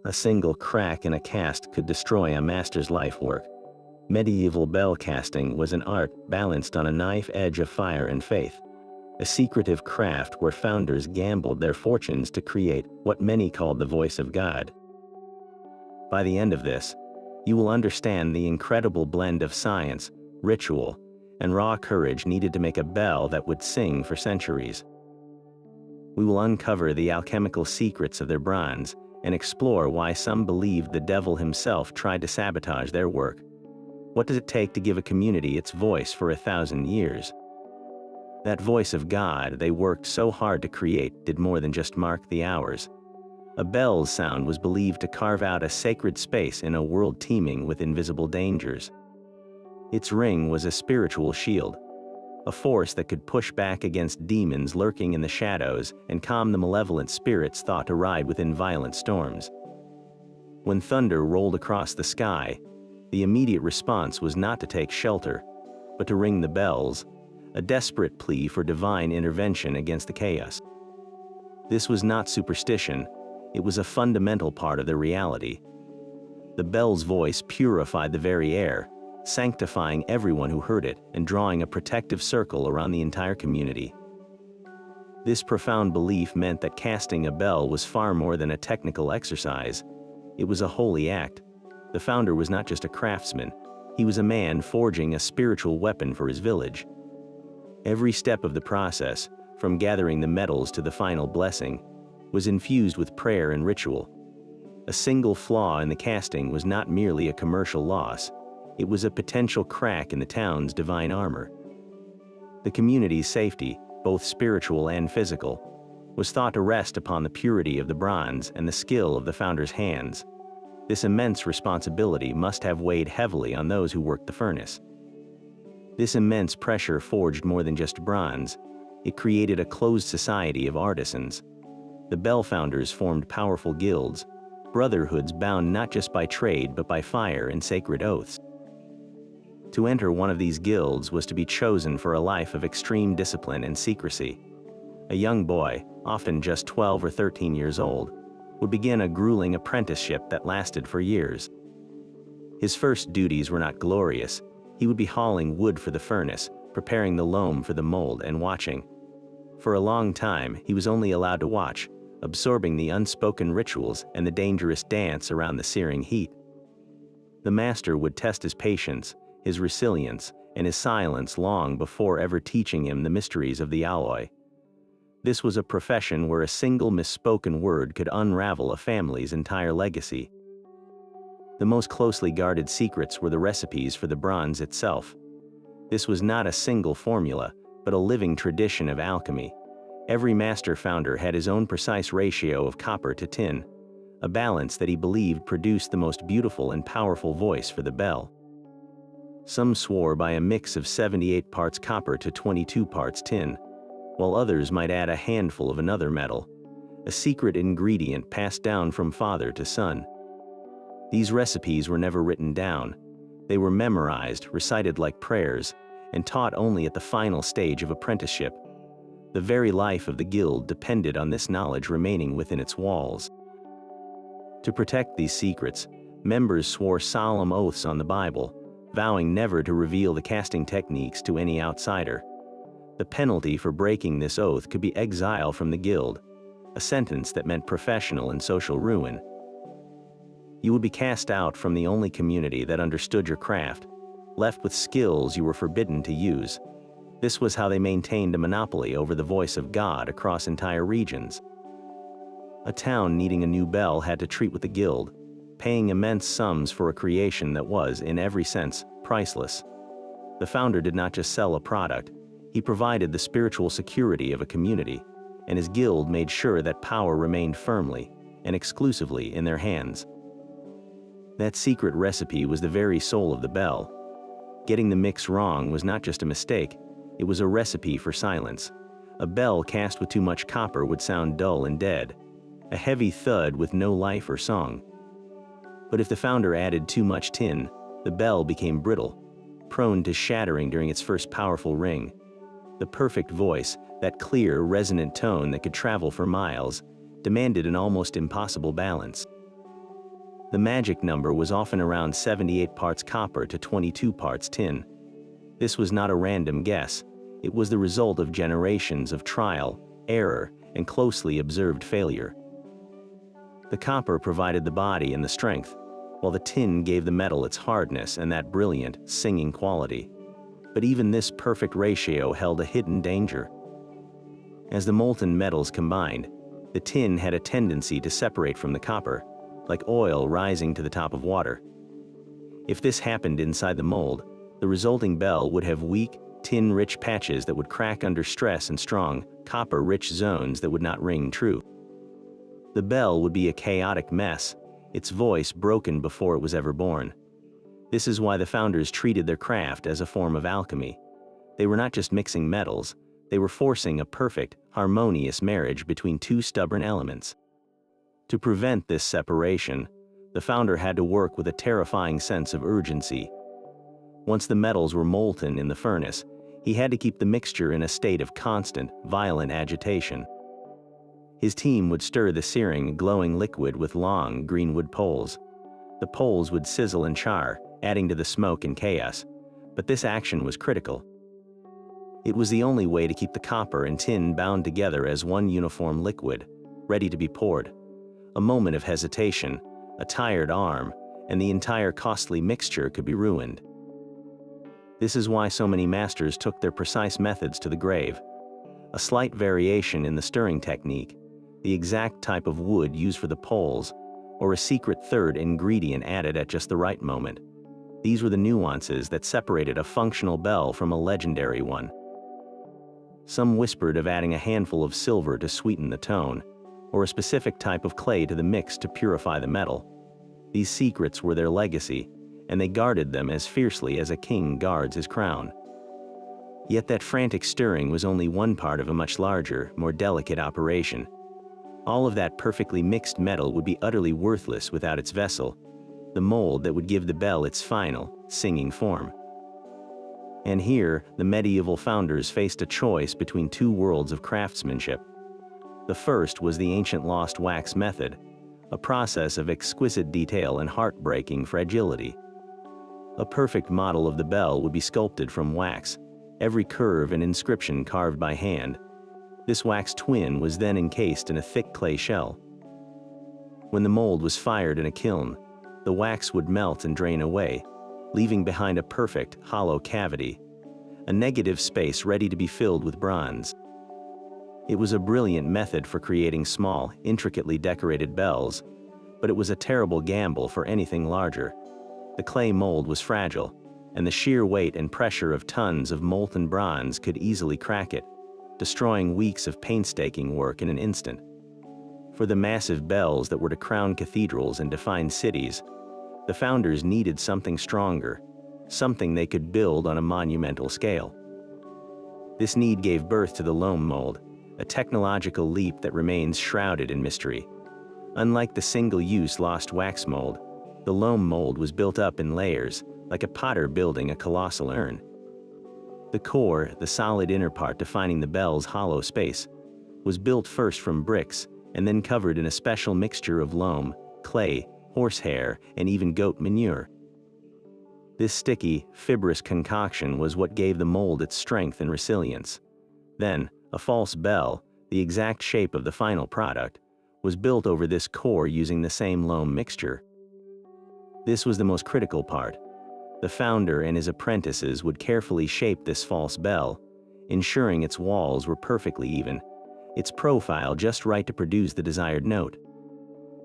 A single crack in a cast could destroy a master's life work. Medieval bell casting was an art balanced on a knife edge of fire and faith. A secretive craft where founders gambled their fortunes to create what many called the voice of God. By the end of this, you will understand the incredible blend of science, ritual, and raw courage needed to make a bell that would sing for centuries. We will uncover the alchemical secrets of their bronze and explore why some believed the devil himself tried to sabotage their work. What does it take to give a community its voice for 1,000 years? That voice of God they worked so hard to create did more than just mark the hours. A bell's sound was believed to carve out a sacred space in a world teeming with invisible dangers. Its ring was a spiritual shield, a force that could push back against demons lurking in the shadows and calm the malevolent spirits thought to ride within violent storms. When thunder rolled across the sky, the immediate response was not to take shelter, but to ring the bells, a desperate plea for divine intervention against the chaos. This was not superstition, it was a fundamental part of their reality. The bell's voice purified the very air, sanctifying everyone who heard it and drawing a protective circle around the entire community. This profound belief meant that casting a bell was far more than a technical exercise. It was a holy act. The founder was not just a craftsman, he was a man forging a spiritual weapon for his village. Every step of the process, from gathering the metals to the final blessing, was infused with prayer and ritual. A single flaw in the casting was not merely a commercial loss, it was a potential crack in the town's divine armor. The community's safety, both spiritual and physical, was thought to rest upon the purity of the bronze and the skill of the founder's hands. This immense responsibility must have weighed heavily on those who worked the furnace. This immense pressure forged more than just bronze, it created a closed society of artisans. The bell founders formed powerful guilds, brotherhoods bound not just by trade but by fire and sacred oaths. To enter one of these guilds was to be chosen for a life of extreme discipline and secrecy. A young boy, often just 12 or 13 years old, would begin a grueling apprenticeship that lasted for years. His first duties were not glorious. He would be hauling wood for the furnace, preparing the loam for the mold, and watching. For a long time, he was only allowed to watch, absorbing the unspoken rituals and the dangerous dance around the searing heat. The master would test his patience, his resilience, and his silence long before ever teaching him the mysteries of the alloy. This was a profession where a single misspoken word could unravel a family's entire legacy. The most closely guarded secrets were the recipes for the bronze itself. This was not a single formula, but a living tradition of alchemy. Every master founder had his own precise ratio of copper to tin, a balance that he believed produced the most beautiful and powerful voice for the bell. Some swore by a mix of 78 parts copper to 22 parts tin, while others might add a handful of another metal, a secret ingredient passed down from father to son. These recipes were never written down. They were memorized, recited like prayers, and taught only at the final stage of apprenticeship. The very life of the guild depended on this knowledge remaining within its walls. To protect these secrets, members swore solemn oaths on the Bible, vowing never to reveal the casting techniques to any outsider. The penalty for breaking this oath could be exile from the guild, a sentence that meant professional and social ruin. You would be cast out from the only community that understood your craft, left with skills you were forbidden to use. This was how they maintained a monopoly over the voice of God across entire regions. A town needing a new bell had to treat with the guild, paying immense sums for a creation that was, in every sense, priceless. The founder did not just sell a product, he provided the spiritual security of a community, and his guild made sure that power remained firmly and exclusively in their hands. That secret recipe was the very soul of the bell. Getting the mix wrong was not just a mistake, it was a recipe for silence. A bell cast with too much copper would sound dull and dead, a heavy thud with no life or song. But if the founder added too much tin, the bell became brittle, prone to shattering during its first powerful ring. The perfect voice, that clear, resonant tone that could travel for miles, demanded an almost impossible balance. The magic number was often around 78 parts copper to 22 parts tin. This was not a random guess. It was the result of generations of trial, error, and closely observed failure. The copper provided the body and the strength, while the tin gave the metal its hardness and that brilliant, singing quality. But even this perfect ratio held a hidden danger. As the molten metals combined, the tin had a tendency to separate from the copper, like oil rising to the top of water. If this happened inside the mold, the resulting bell would have weak, tin-rich patches that would crack under stress and strong, copper-rich zones that would not ring true. The bell would be a chaotic mess, its voice broken before it was ever born. This is why the founders treated their craft as a form of alchemy. They were not just mixing metals, they were forcing a perfect, harmonious marriage between two stubborn elements. To prevent this separation, the founder had to work with a terrifying sense of urgency. Once the metals were molten in the furnace, he had to keep the mixture in a state of constant, violent agitation. His team would stir the searing, glowing liquid with long, greenwood poles. The poles would sizzle and char, adding to the smoke and chaos, but this action was critical. It was the only way to keep the copper and tin bound together as one uniform liquid, ready to be poured. A moment of hesitation, a tired arm, and the entire costly mixture could be ruined. This is why so many masters took their precise methods to the grave. A slight variation in the stirring technique, the exact type of wood used for the poles, or a secret third ingredient added at just the right moment. These were the nuances that separated a functional bell from a legendary one. Some whispered of adding a handful of silver to sweeten the tone, or a specific type of clay to the mix to purify the metal. These secrets were their legacy, and they guarded them as fiercely as a king guards his crown. Yet that frantic stirring was only one part of a much larger, more delicate operation. All of that perfectly mixed metal would be utterly worthless without its vessel, the mold that would give the bell its final, singing form. And here, the medieval founders faced a choice between two worlds of craftsmanship. The first was the ancient lost wax method, a process of exquisite detail and heartbreaking fragility. A perfect model of the bell would be sculpted from wax, every curve and inscription carved by hand. This wax twin was then encased in a thick clay shell. When the mold was fired in a kiln, the wax would melt and drain away, leaving behind a perfect, hollow cavity, a negative space ready to be filled with bronze. It was a brilliant method for creating small, intricately decorated bells, but it was a terrible gamble for anything larger. The clay mold was fragile, and the sheer weight and pressure of tons of molten bronze could easily crack it, destroying weeks of painstaking work in an instant. For the massive bells that were to crown cathedrals and define cities, the founders needed something stronger, something they could build on a monumental scale. This need gave birth to the loam mold, a technological leap that remains shrouded in mystery. Unlike the single-use lost wax mold, the loam mold was built up in layers, like a potter building a colossal urn. The core, the solid inner part defining the bell's hollow space, was built first from bricks and then covered in a special mixture of loam, clay, horsehair, and even goat manure. This sticky, fibrous concoction was what gave the mold its strength and resilience. Then, a false bell, the exact shape of the final product, was built over this core using the same loam mixture. This was the most critical part. The founder and his apprentices would carefully shape this false bell, ensuring its walls were perfectly even, its profile just right to produce the desired note.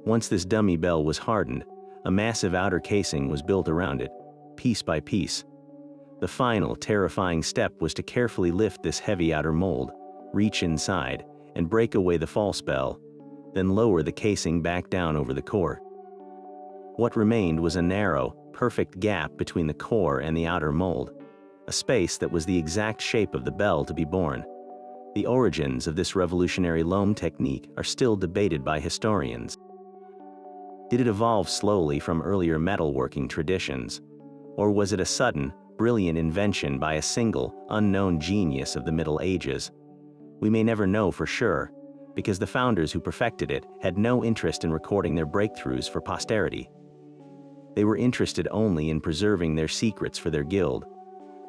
Once this dummy bell was hardened, a massive outer casing was built around it, piece by piece. The final, terrifying step was to carefully lift this heavy outer mold, reach inside, and break away the false bell, then lower the casing back down over the core. What remained was a narrow, perfect gap between the core and the outer mold, a space that was the exact shape of the bell to be born. The origins of this revolutionary loam technique are still debated by historians. Did it evolve slowly from earlier metalworking traditions, or was it a sudden, brilliant invention by a single, unknown genius of the Middle Ages? We may never know for sure, because the founders who perfected it had no interest in recording their breakthroughs for posterity. They were interested only in preserving their secrets for their guild.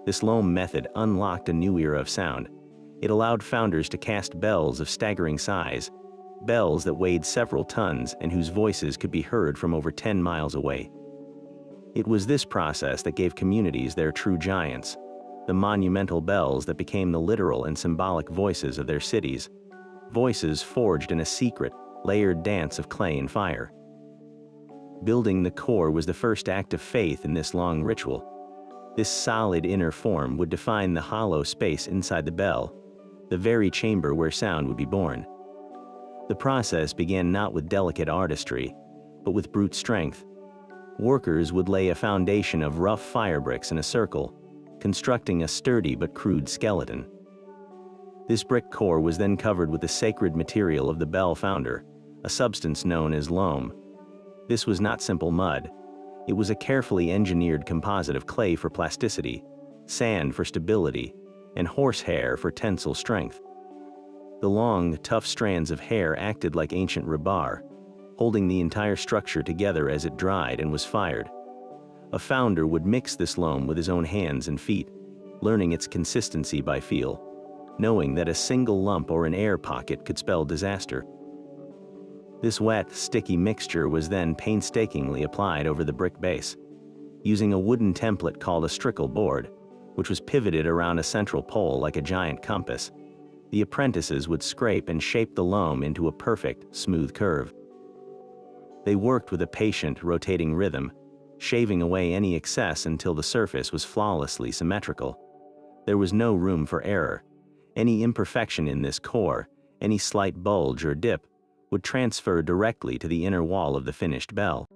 This loam method unlocked a new era of sound. It allowed founders to cast bells of staggering size, bells that weighed several tons and whose voices could be heard from over 10 miles away. It was this process that gave communities their true giants, the monumental bells that became the literal and symbolic voices of their cities, voices forged in a secret, layered dance of clay and fire. Building the core was the first act of faith in this long ritual. This solid inner form would define the hollow space inside the bell, the very chamber where sound would be born. The process began not with delicate artistry, but with brute strength. Workers would lay a foundation of rough fire bricks in a circle, constructing a sturdy but crude skeleton. This brick core was then covered with the sacred material of the bell founder, a substance known as loam. This was not simple mud. It was a carefully engineered composite of clay for plasticity, sand for stability, and horsehair for tensile strength. The long, tough strands of hair acted like ancient rebar, holding the entire structure together as it dried and was fired. A founder would mix this loam with his own hands and feet, learning its consistency by feel, knowing that a single lump or an air pocket could spell disaster. This wet, sticky mixture was then painstakingly applied over the brick base, using a wooden template called a strickle board, which was pivoted around a central pole like a giant compass. The apprentices would scrape and shape the loam into a perfect, smooth curve. They worked with a patient, rotating rhythm, shaving away any excess until the surface was flawlessly symmetrical. There was no room for error. Any imperfection in this core, any slight bulge or dip, would transfer directly to the inner wall of the finished bell.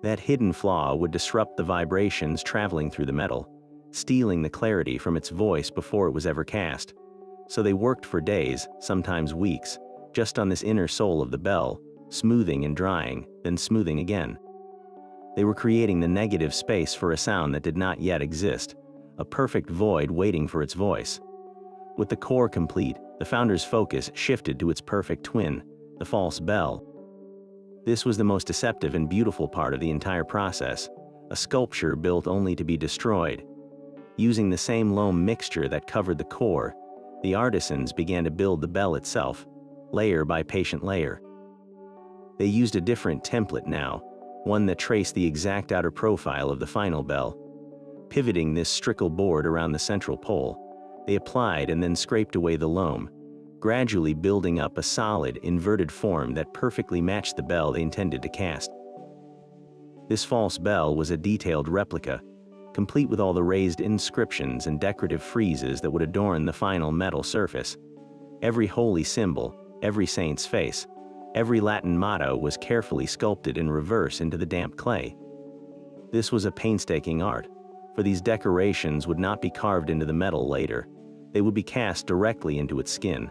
That hidden flaw would disrupt the vibrations traveling through the metal, stealing the clarity from its voice before it was ever cast. So they worked for days, sometimes weeks, just on this inner soul of the bell, smoothing and drying, then smoothing again. They were creating the negative space for a sound that did not yet exist, a perfect void waiting for its voice. With the core complete, the founder's focus shifted to its perfect twin, the false bell. This was the most deceptive and beautiful part of the entire process, a sculpture built only to be destroyed. Using the same loam mixture that covered the core, the artisans began to build the bell itself, layer by patient layer. They used a different template now, one that traced the exact outer profile of the final bell. Pivoting this strickle board around the central pole, they applied and then scraped away the loam, gradually building up a solid, inverted form that perfectly matched the bell they intended to cast. This false bell was a detailed replica, complete with all the raised inscriptions and decorative friezes that would adorn the final metal surface. Every holy symbol, every saint's face, every Latin motto was carefully sculpted in reverse into the damp clay. This was a painstaking art, for these decorations would not be carved into the metal later. They would be cast directly into its skin.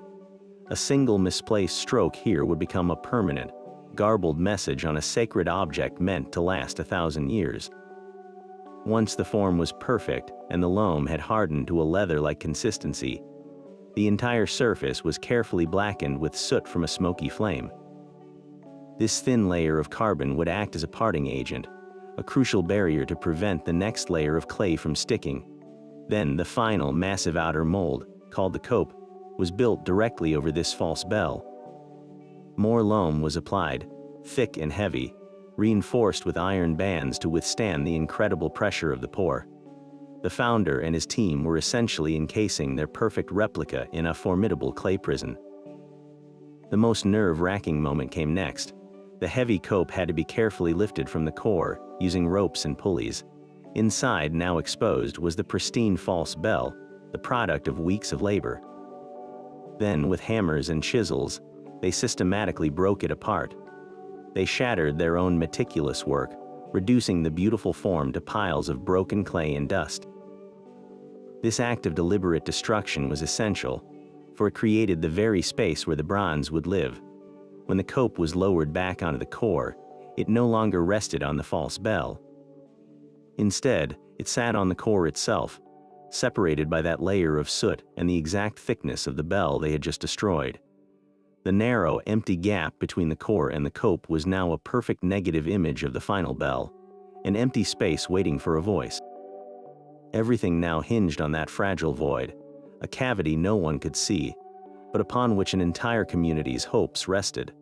A single misplaced stroke here would become a permanent, garbled message on a sacred object meant to last 1,000 years. Once the form was perfect and the loam had hardened to a leather-like consistency, the entire surface was carefully blackened with soot from a smoky flame. This thin layer of carbon would act as a parting agent, a crucial barrier to prevent the next layer of clay from sticking. Then the final massive outer mold, called the cope, was built directly over this false bell. More loam was applied, thick and heavy, reinforced with iron bands to withstand the incredible pressure of the pour. The founder and his team were essentially encasing their perfect replica in a formidable clay prison. The most nerve-wracking moment came next. The heavy cope had to be carefully lifted from the core, using ropes and pulleys. Inside, now exposed, was the pristine false bell, the product of weeks of labor. Then, with hammers and chisels, they systematically broke it apart. They shattered their own meticulous work, reducing the beautiful form to piles of broken clay and dust. This act of deliberate destruction was essential, for it created the very space where the bronze would live. When the cope was lowered back onto the core, it no longer rested on the false bell. Instead, it sat on the core itself, separated by that layer of soot and the exact thickness of the bell they had just destroyed. The narrow, empty gap between the core and the cope was now a perfect negative image of the final bell, an empty space waiting for a voice. Everything now hinged on that fragile void, a cavity no one could see, but upon which an entire community's hopes rested.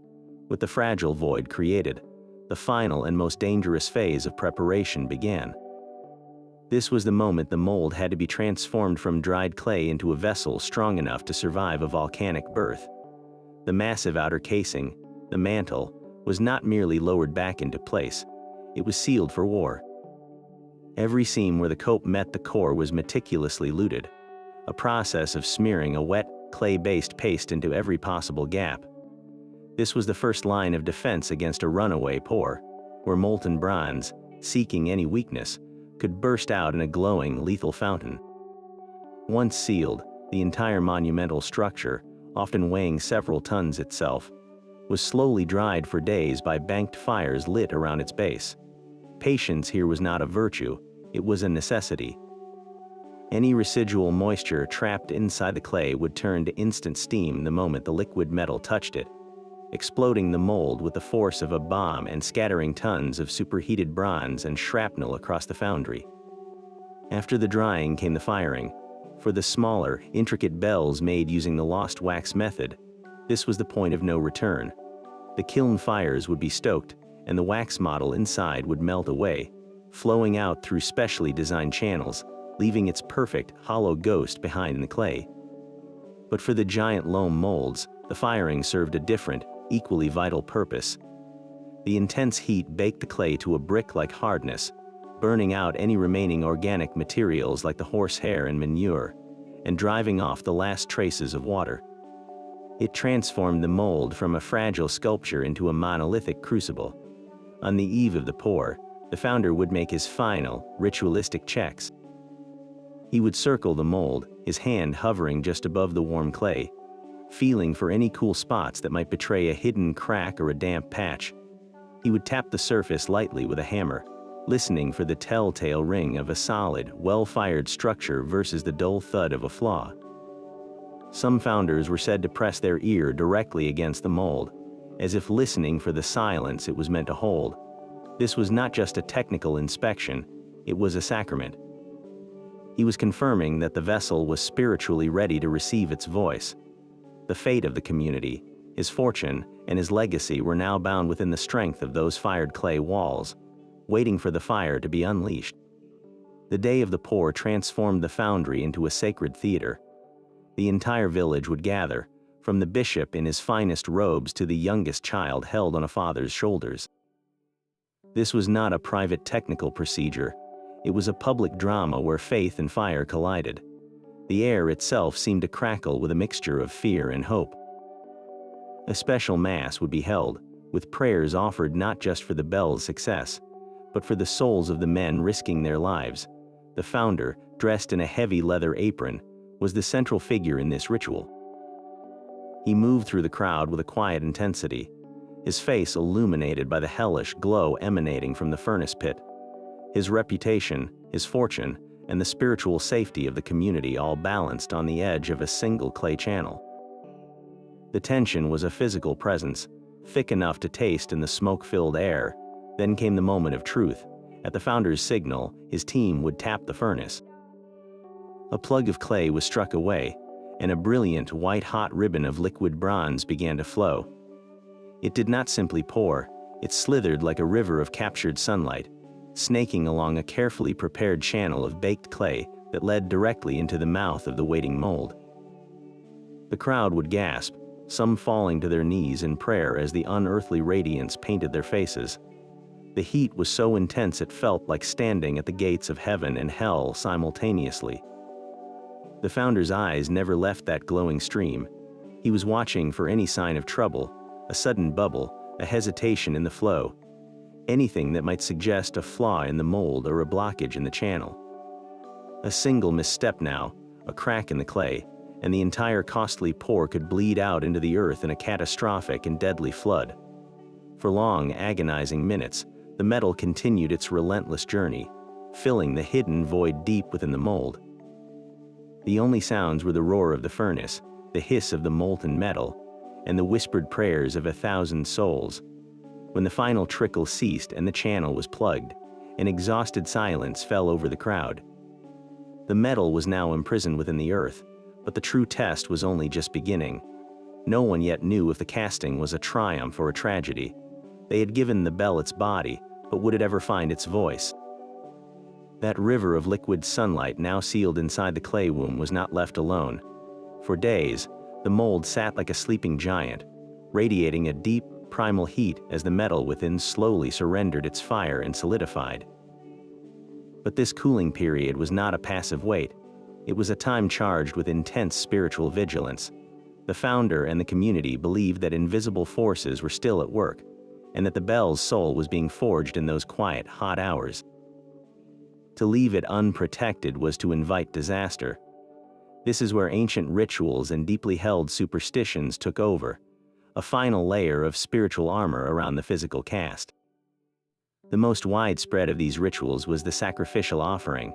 With the fragile void created, the final and most dangerous phase of preparation began. This was the moment the mold had to be transformed from dried clay into a vessel strong enough to survive a volcanic birth. The massive outer casing, the mantle, was not merely lowered back into place, it was sealed for war. Every seam where the cope met the core was meticulously luted, a process of smearing a wet, clay-based paste into every possible gap. This was the first line of defense against a runaway pour, where molten bronze, seeking any weakness, could burst out in a glowing, lethal fountain. Once sealed, the entire monumental structure, often weighing several tons itself, was slowly dried for days by banked fires lit around its base. Patience here was not a virtue, it was a necessity. Any residual moisture trapped inside the clay would turn to instant steam the moment the liquid metal touched it, exploding the mold with the force of a bomb and scattering tons of superheated bronze and shrapnel across the foundry. After the drying came the firing. For the smaller, intricate bells made using the lost wax method, this was the point of no return. The kiln fires would be stoked, and the wax model inside would melt away, flowing out through specially designed channels, leaving its perfect, hollow ghost behind in the clay. But for the giant loam molds, the firing served a different, equally vital purpose. The intense heat baked the clay to a brick-like hardness, burning out any remaining organic materials like the horsehair and manure, and driving off the last traces of water. It transformed the mold from a fragile sculpture into a monolithic crucible. On the eve of the pour, the founder would make his final, ritualistic checks. He would circle the mold, his hand hovering just above the warm clay, feeling for any cool spots that might betray a hidden crack or a damp patch. He would tap the surface lightly with a hammer, listening for the telltale ring of a solid, well-fired structure versus the dull thud of a flaw. Some founders were said to press their ear directly against the mold, as if listening for the silence it was meant to hold. This was not just a technical inspection, it was a sacrament. He was confirming that the vessel was spiritually ready to receive its voice. The fate of the community, his fortune, and his legacy were now bound within the strength of those fired clay walls, waiting for the fire to be unleashed. The day of the pour transformed the foundry into a sacred theater. The entire village would gather, from the bishop in his finest robes to the youngest child held on a father's shoulders. This was not a private technical procedure, it was a public drama where faith and fire collided. The air itself seemed to crackle with a mixture of fear and hope. A special mass would be held, with prayers offered not just for the bell's success, but for the souls of the men risking their lives. The founder, dressed in a heavy leather apron, was the central figure in this ritual. He moved through the crowd with a quiet intensity, his face illuminated by the hellish glow emanating from the furnace pit. His reputation, his fortune, and the spiritual safety of the community all balanced on the edge of a single clay channel. The tension was a physical presence, thick enough to taste in the smoke-filled air. Then came the moment of truth. At the founder's signal, his team would tap the furnace. A plug of clay was struck away, and a brilliant white-hot ribbon of liquid bronze began to flow. It did not simply pour, it slithered like a river of captured sunlight, snaking along a carefully prepared channel of baked clay that led directly into the mouth of the waiting mold. The crowd would gasp, some falling to their knees in prayer as the unearthly radiance painted their faces. The heat was so intense it felt like standing at the gates of heaven and hell simultaneously. The founder's eyes never left that glowing stream. He was watching for any sign of trouble, a sudden bubble, a hesitation in the flow, anything that might suggest a flaw in the mold or a blockage in the channel. A single misstep now, a crack in the clay, and the entire costly pour could bleed out into the earth in a catastrophic and deadly flood. For long, agonizing minutes, the metal continued its relentless journey, filling the hidden void deep within the mold. The only sounds were the roar of the furnace, the hiss of the molten metal, and the whispered prayers of 1,000 souls. When the final trickle ceased and the channel was plugged, An exhausted silence fell over the crowd. The metal was now imprisoned within the earth, but the true test was only just beginning. No one yet knew if the casting was a triumph or a tragedy. They had given the bell its body, but would it ever find its voice? That river of liquid sunlight now sealed inside the clay womb was not left alone. For days, the mold sat like a sleeping giant, radiating a deep, primal heat as the metal within slowly surrendered its fire and solidified. But this cooling period was not a passive wait. It was a time charged with intense spiritual vigilance. The founder and the community believed that invisible forces were still at work, and that the bell's soul was being forged in those quiet, hot hours. To leave it unprotected was to invite disaster. This is where ancient rituals and deeply held superstitions took over, a final layer of spiritual armor around the physical cast. The most widespread of these rituals was the sacrificial offering.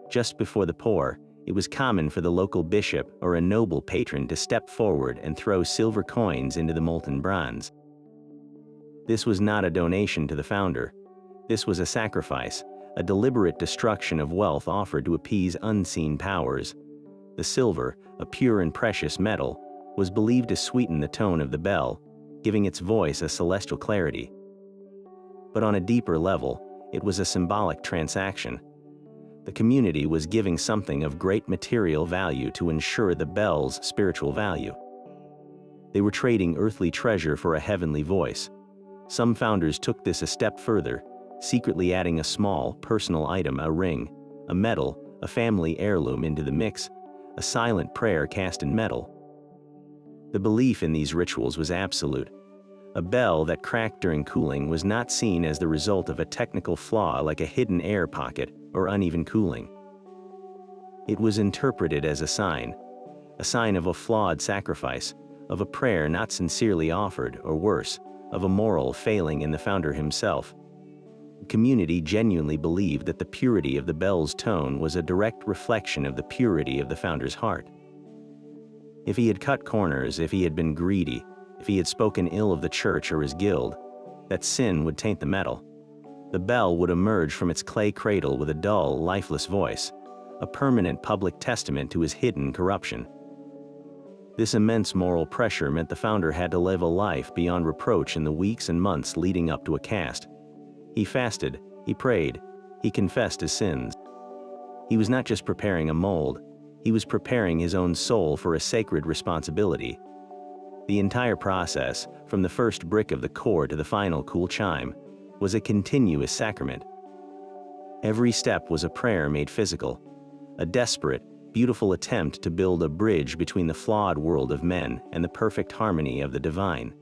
Just before the pour, it was common for the local bishop or a noble patron to step forward and throw silver coins into the molten bronze. This was not a donation to the founder. This was a sacrifice, a deliberate destruction of wealth offered to appease unseen powers. The silver, a pure and precious metal, was believed to sweeten the tone of the bell, giving its voice a celestial clarity. But on a deeper level, it was a symbolic transaction. The community was giving something of great material value to ensure the bell's spiritual value. They were trading earthly treasure for a heavenly voice. Some founders took this a step further, secretly adding a small, personal item, a ring, a medal, a family heirloom into the mix, a silent prayer cast in metal. The belief in these rituals was absolute. A bell that cracked during cooling was not seen as the result of a technical flaw like a hidden air pocket or uneven cooling. It was interpreted as a sign of a flawed sacrifice, of a prayer not sincerely offered, or worse, of a moral failing in the founder himself. The community genuinely believed that the purity of the bell's tone was a direct reflection of the purity of the founder's heart. If he had cut corners, if he had been greedy, if he had spoken ill of the church or his guild, that sin would taint the metal. The bell would emerge from its clay cradle with a dull, lifeless voice, a permanent public testament to his hidden corruption. This immense moral pressure meant the founder had to live a life beyond reproach in the weeks and months leading up to a cast. He fasted, he prayed, he confessed his sins. He was not just preparing a mold, he was preparing his own soul for a sacred responsibility. The entire process, from the first brick of the core to the final cool chime, was a continuous sacrament. Every step was a prayer made physical, a desperate, beautiful attempt to build a bridge between the flawed world of men and the perfect harmony of the divine.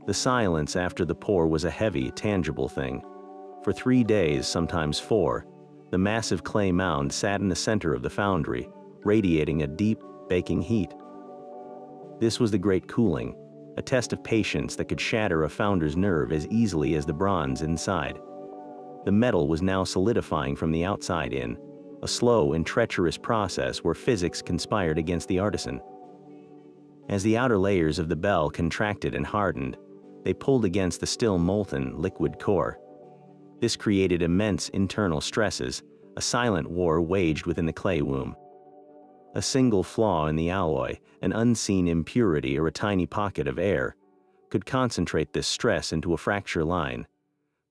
The silence after the pour was a heavy, tangible thing. For 3 days, sometimes 4, the massive clay mound sat in the center of the foundry, radiating a deep, baking heat. This was the great cooling, a test of patience that could shatter a founder's nerve as easily as the bronze inside. The metal was now solidifying from the outside in, a slow and treacherous process where physics conspired against the artisan. As the outer layers of the bell contracted and hardened, they pulled against the still molten, liquid core. This created immense internal stresses, a silent war waged within the clay womb. A single flaw in the alloy, an unseen impurity or a tiny pocket of air, could concentrate this stress into a fracture line.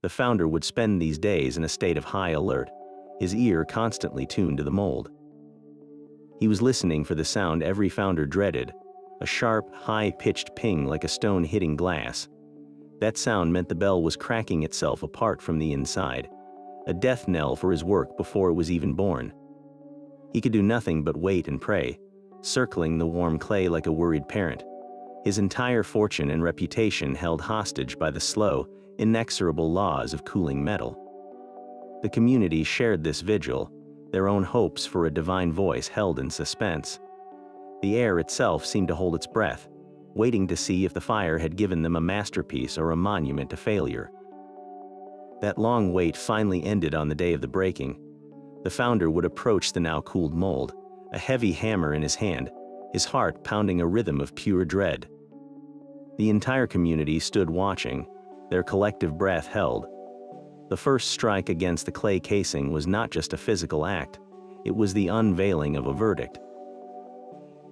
The founder would spend these days in a state of high alert, his ear constantly tuned to the mold. He was listening for the sound every founder dreaded, a sharp, high-pitched ping like a stone hitting glass. That sound meant the bell was cracking itself apart from the inside, a death knell for his work before it was even born. He could do nothing but wait and pray, circling the warm clay like a worried parent, his entire fortune and reputation held hostage by the slow, inexorable laws of cooling metal. The community shared this vigil, their own hopes for a divine voice held in suspense. The air itself seemed to hold its breath, waiting to see if the fire had given them a masterpiece or a monument to failure. That long wait finally ended on the day of the breaking. The founder would approach the now cooled mold, a heavy hammer in his hand, his heart pounding a rhythm of pure dread. The entire community stood watching, their collective breath held. The first strike against the clay casing was not just a physical act, it was the unveiling of a verdict.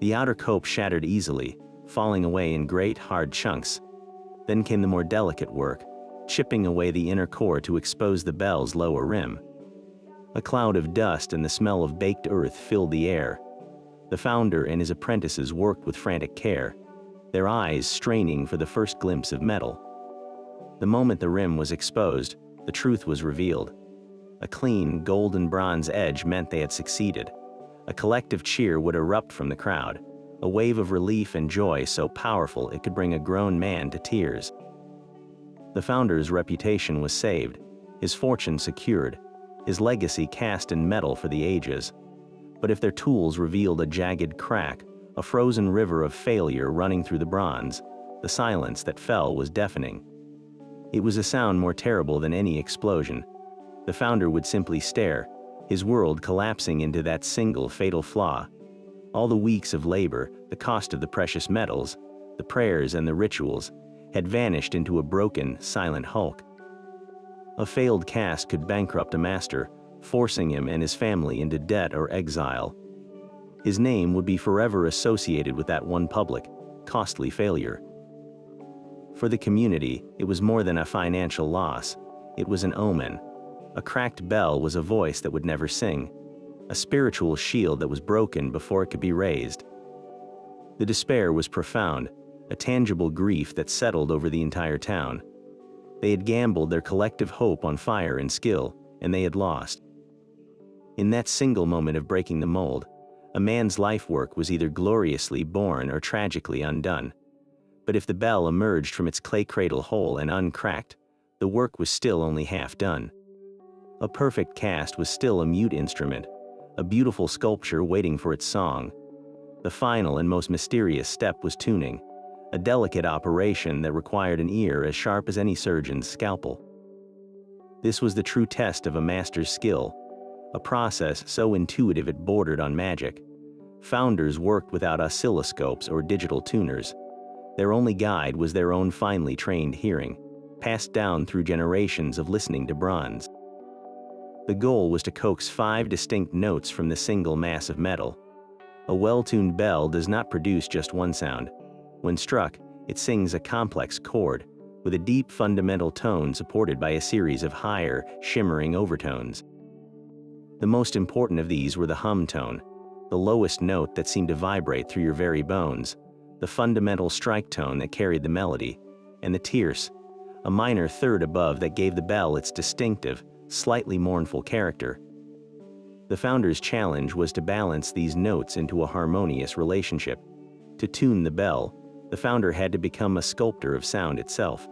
The outer cope shattered easily, falling away in great, hard chunks. Then came the more delicate work, chipping away the inner core to expose the bell's lower rim. A cloud of dust and the smell of baked earth filled the air. The founder and his apprentices worked with frantic care, their eyes straining for the first glimpse of metal. The moment the rim was exposed, the truth was revealed. A clean, golden bronze edge meant they had succeeded. A collective cheer would erupt from the crowd, a wave of relief and joy so powerful it could bring a grown man to tears. The founder's reputation was saved, his fortune secured, his legacy cast in metal for the ages. But if their tools revealed a jagged crack, a frozen river of failure running through the bronze, the silence that fell was deafening. It was a sound more terrible than any explosion. The founder would simply stare, his world collapsing into that single fatal flaw. All the weeks of labor, the cost of the precious metals, the prayers and the rituals, had vanished into a broken, silent hulk. A failed cast could bankrupt a master, forcing him and his family into debt or exile. His name would be forever associated with that one public, costly failure. For the community, it was more than a financial loss. It was an omen. A cracked bell was a voice that would never sing, a spiritual shield that was broken before it could be raised. The despair was profound, a tangible grief that settled over the entire town. They had gambled their collective hope on fire and skill, and they had lost. In that single moment of breaking the mold, a man's life work was either gloriously born or tragically undone. But if the bell emerged from its clay cradle whole and uncracked, the work was still only half done. A perfect cast was still a mute instrument, a beautiful sculpture waiting for its song. The final and most mysterious step was tuning, a delicate operation that required an ear as sharp as any surgeon's scalpel. This was the true test of a master's skill, a process so intuitive it bordered on magic. Founders worked without oscilloscopes or digital tuners. Their only guide was their own finely trained hearing, passed down through generations of listening to bronze. The goal was to coax 5 distinct notes from the single mass of metal. A well-tuned bell does not produce just one sound. When struck, it sings a complex chord, with a deep fundamental tone supported by a series of higher, shimmering overtones. The most important of these were the hum tone, the lowest note that seemed to vibrate through your very bones, the fundamental strike tone that carried the melody, and the tierce, a minor third above that gave the bell its distinctive, slightly mournful character. The founder's challenge was to balance these notes into a harmonious relationship. To tune the bell, the founder had to become a sculptor of sound itself.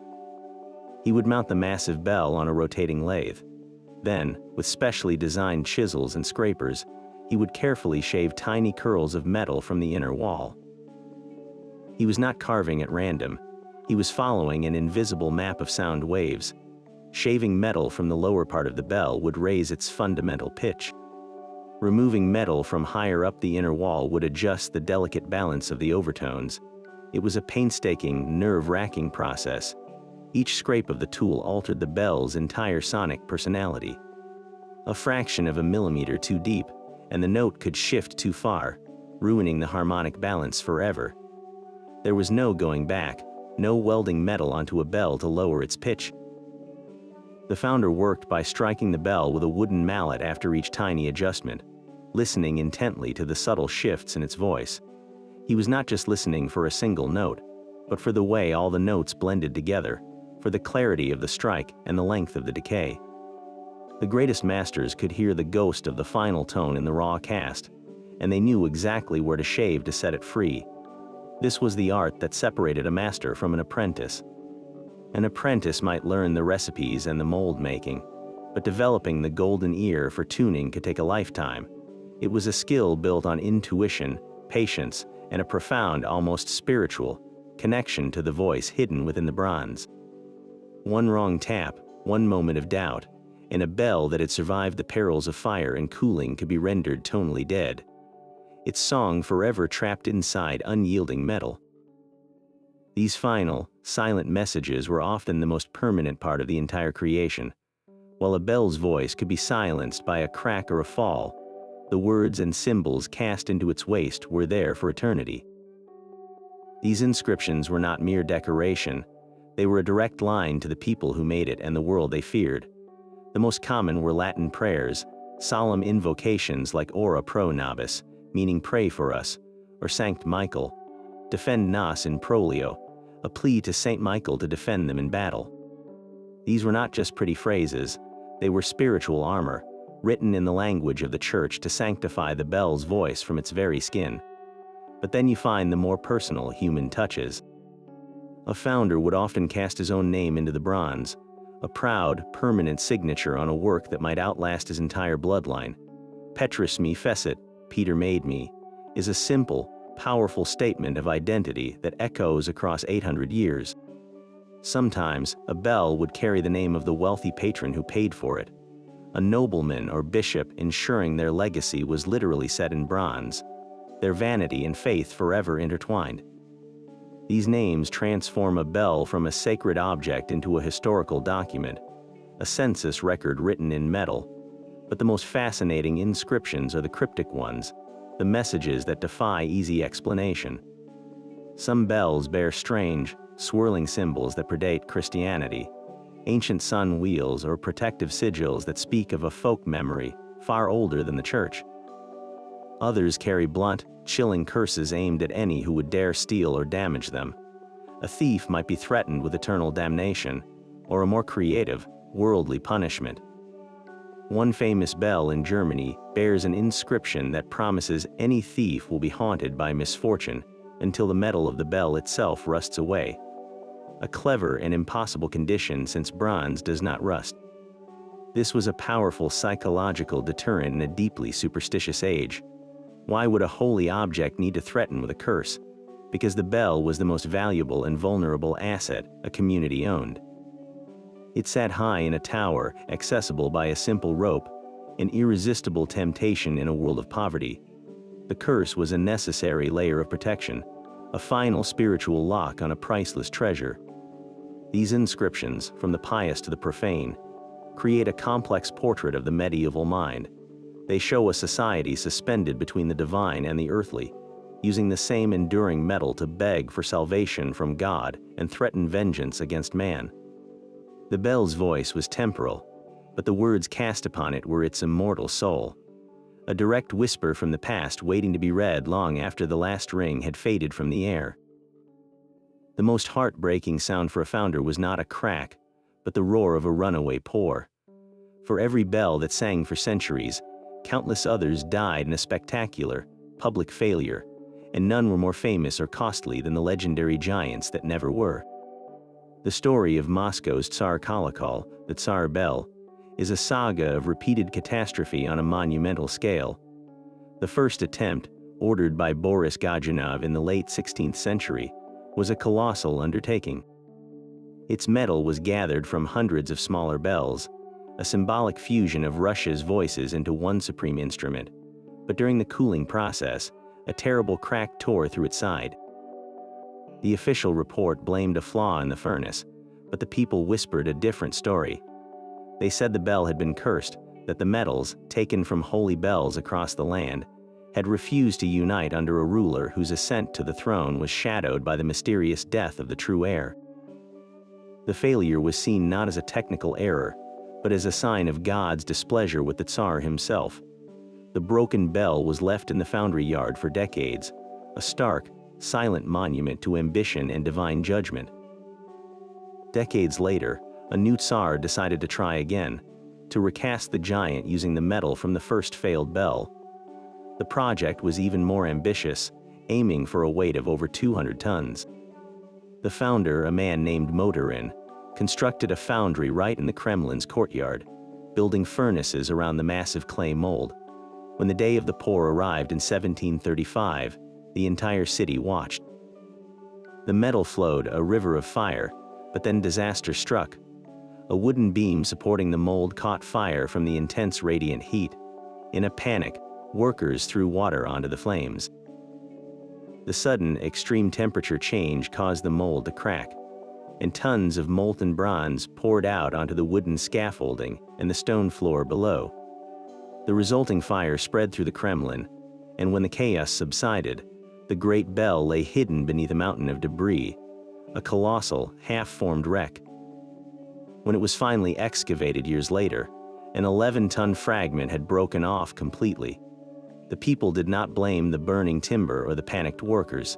He would mount the massive bell on a rotating lathe. Then, with specially designed chisels and scrapers, he would carefully shave tiny curls of metal from the inner wall. He was not carving at random. He was following an invisible map of sound waves. Shaving metal from the lower part of the bell would raise its fundamental pitch. Removing metal from higher up the inner wall would adjust the delicate balance of the overtones. It was a painstaking, nerve-wracking process. Each scrape of the tool altered the bell's entire sonic personality. A fraction of a millimeter too deep, and the note could shift too far, ruining the harmonic balance forever. There was no going back, no welding metal onto a bell to lower its pitch. The founder worked by striking the bell with a wooden mallet after each tiny adjustment, listening intently to the subtle shifts in its voice. He was not just listening for a single note, but for the way all the notes blended together, for the clarity of the strike and the length of the decay. The greatest masters could hear the ghost of the final tone in the raw cast, and they knew exactly where to shave to set it free. This was the art that separated a master from an apprentice. An apprentice might learn the recipes and the mold making, but developing the golden ear for tuning could take a lifetime. It was a skill built on intuition, patience, and a profound, almost spiritual, connection to the voice hidden within the bronze. One wrong tap, one moment of doubt, and a bell that had survived the perils of fire and cooling could be rendered tonally dead. Its song forever trapped inside unyielding metal. These final, silent messages were often the most permanent part of the entire creation. While a bell's voice could be silenced by a crack or a fall, the words and symbols cast into its waste were there for eternity. These inscriptions were not mere decoration, they were a direct line to the people who made it and the world they feared. The most common were Latin prayers, solemn invocations like Ora pro nobis, meaning pray for us, or Sanct Michael, defend nos in prolio, a plea to Saint Michael to defend them in battle. These were not just pretty phrases, they were spiritual armor, written in the language of the church to sanctify the bell's voice from its very skin. But then you find the more personal human touches. A founder would often cast his own name into the bronze, a proud, permanent signature on a work that might outlast his entire bloodline. Petrus me fecit, Peter made me, is a simple, powerful statement of identity that echoes across 800 years. Sometimes, a bell would carry the name of the wealthy patron who paid for it, a nobleman or bishop, ensuring their legacy was literally set in bronze, their vanity and faith forever intertwined. These names transform a bell from a sacred object into a historical document, a census record written in metal. But the most fascinating inscriptions are the cryptic ones, the messages that defy easy explanation. Some bells bear strange, swirling symbols that predate Christianity, ancient sun wheels or protective sigils that speak of a folk memory far older than the church. Others carry blunt, chilling curses aimed at any who would dare steal or damage them. A thief might be threatened with eternal damnation, or a more creative, worldly punishment. One famous bell in Germany bears an inscription that promises any thief will be haunted by misfortune until the metal of the bell itself rusts away. A clever and impossible condition since bronze does not rust. This was a powerful psychological deterrent in a deeply superstitious age. Why would a holy object need to threaten with a curse? Because the bell was the most valuable and vulnerable asset a community owned. It sat high in a tower, accessible by a simple rope, an irresistible temptation in a world of poverty. The curse was a necessary layer of protection, a final spiritual lock on a priceless treasure. These inscriptions, from the pious to the profane, create a complex portrait of the medieval mind. They show a society suspended between the divine and the earthly, using the same enduring metal to beg for salvation from God and threaten vengeance against man. The bell's voice was temporal, but the words cast upon it were its immortal soul, a direct whisper from the past waiting to be read long after the last ring had faded from the air. The most heartbreaking sound for a founder was not a crack, but the roar of a runaway pour. For every bell that sang for centuries, countless others died in a spectacular, public failure, and none were more famous or costly than the legendary giants that never were. The story of Moscow's Tsar Kolokol, the Tsar Bell, is a saga of repeated catastrophe on a monumental scale. The first attempt, ordered by Boris Godunov in the late 16th century, was a colossal undertaking. Its metal was gathered from hundreds of smaller bells, a symbolic fusion of Russia's voices into one supreme instrument. But during the cooling process, a terrible crack tore through its side. The official report blamed a flaw in the furnace, but the people whispered a different story. They said the bell had been cursed, that the metals, taken from holy bells across the land, had refused to unite under a ruler whose ascent to the throne was shadowed by the mysterious death of the true heir. The failure was seen not as a technical error, but as a sign of God's displeasure with the Tsar himself. The broken bell was left in the foundry yard for decades, a stark, silent monument to ambition and divine judgment. Decades later, a new Tsar decided to try again, to recast the giant using the metal from the first failed bell. The project was even more ambitious, aiming for a weight of over 200 tons. The founder, a man named Motorin, constructed a foundry right in the Kremlin's courtyard, building furnaces around the massive clay mold. When the day of the pour arrived in 1735, the entire city watched. The metal flowed, a river of fire, but then disaster struck. A wooden beam supporting the mold caught fire from the intense radiant heat. In a panic, workers threw water onto the flames. The sudden, extreme temperature change caused the mold to crack. and tons of molten bronze poured out onto the wooden scaffolding and the stone floor below. The resulting fire spread through the Kremlin, and when the chaos subsided, the great bell lay hidden beneath a mountain of debris, a colossal, half-formed wreck. When it was finally excavated years later, an 11-ton fragment had broken off completely. The people did not blame the burning timber or the panicked workers.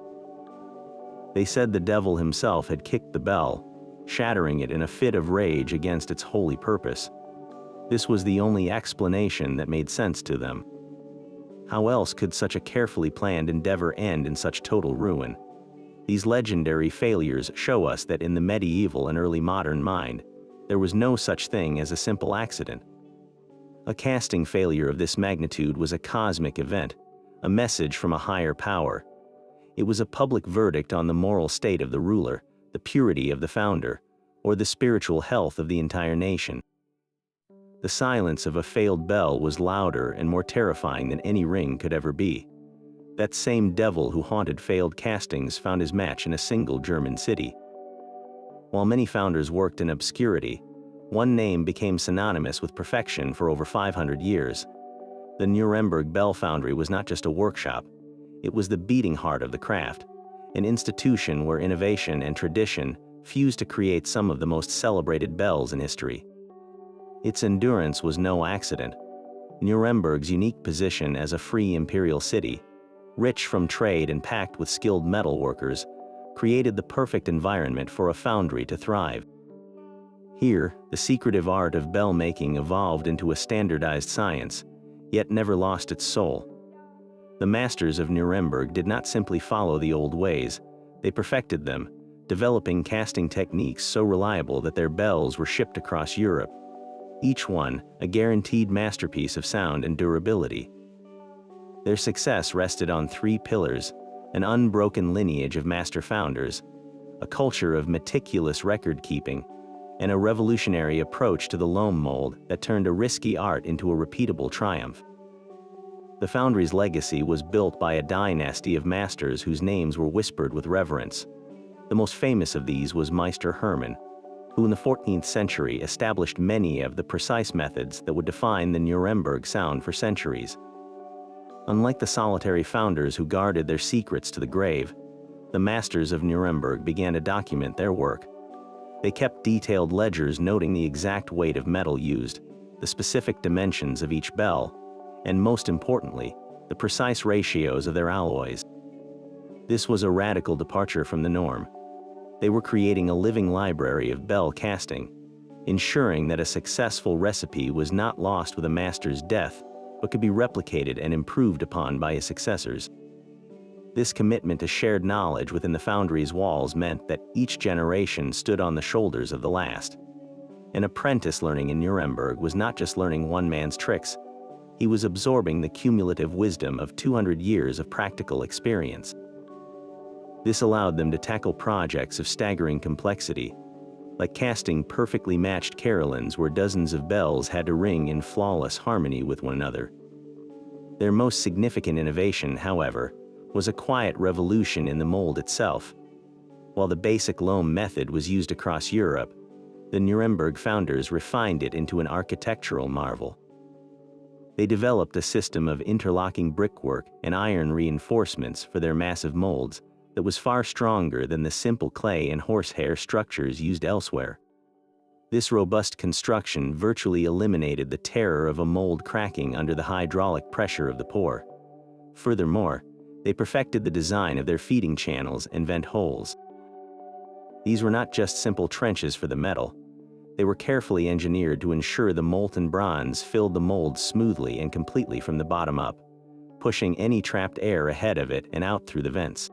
They said the devil himself had kicked the bell, shattering it in a fit of rage against its holy purpose. This was the only explanation that made sense to them. How else could such a carefully planned endeavor end in such total ruin? These legendary failures show us that in the medieval and early modern mind, there was no such thing as a simple accident. A casting failure of this magnitude was a cosmic event, a message from a higher power. It was a public verdict on the moral state of the ruler, the purity of the founder, or the spiritual health of the entire nation. The silence of a failed bell was louder and more terrifying than any ring could ever be. That same devil who haunted failed castings found his match in a single German city. While many founders worked in obscurity, one name became synonymous with perfection for over 500 years. The Nuremberg Bell Foundry was not just a workshop, it was the beating heart of the craft, an institution where innovation and tradition fused to create some of the most celebrated bells in history. Its endurance was no accident. Nuremberg's unique position as a free imperial city, rich from trade and packed with skilled metal workers, created the perfect environment for a foundry to thrive. Here, the secretive art of bell making evolved into a standardized science, yet never lost its soul. The masters of Nuremberg did not simply follow the old ways, they perfected them, developing casting techniques so reliable that their bells were shipped across Europe, each one a guaranteed masterpiece of sound and durability. Their success rested on three pillars: an unbroken lineage of master founders, a culture of meticulous record-keeping, and a revolutionary approach to the loam mold that turned a risky art into a repeatable triumph. The foundry's legacy was built by a dynasty of masters whose names were whispered with reverence. The most famous of these was Meister Hermann, who in the 14th century established many of the precise methods that would define the Nuremberg sound for centuries. Unlike the solitary founders who guarded their secrets to the grave, the masters of Nuremberg began to document their work. They kept detailed ledgers noting the exact weight of metal used, the specific dimensions of each bell, and most importantly, the precise ratios of their alloys. This was a radical departure from the norm. They were creating a living library of bell casting, ensuring that a successful recipe was not lost with a master's death, but could be replicated and improved upon by his successors. This commitment to shared knowledge within the foundry's walls meant that each generation stood on the shoulders of the last. An apprentice learning in Nuremberg was not just learning one man's tricks, he was absorbing the cumulative wisdom of 200 years of practical experience. This allowed them to tackle projects of staggering complexity, like casting perfectly matched carillons where dozens of bells had to ring in flawless harmony with one another. Their most significant innovation, however, was a quiet revolution in the mold itself. While the basic loam method was used across Europe, the Nuremberg founders refined it into an architectural marvel. They developed a system of interlocking brickwork and iron reinforcements for their massive molds that was far stronger than the simple clay and horsehair structures used elsewhere. This robust construction virtually eliminated the terror of a mold cracking under the hydraulic pressure of the pour. Furthermore, they perfected the design of their feeding channels and vent holes. These were not just simple trenches for the metal. They were carefully engineered to ensure the molten bronze filled the mold smoothly and completely from the bottom up, pushing any trapped air ahead of it and out through the vents.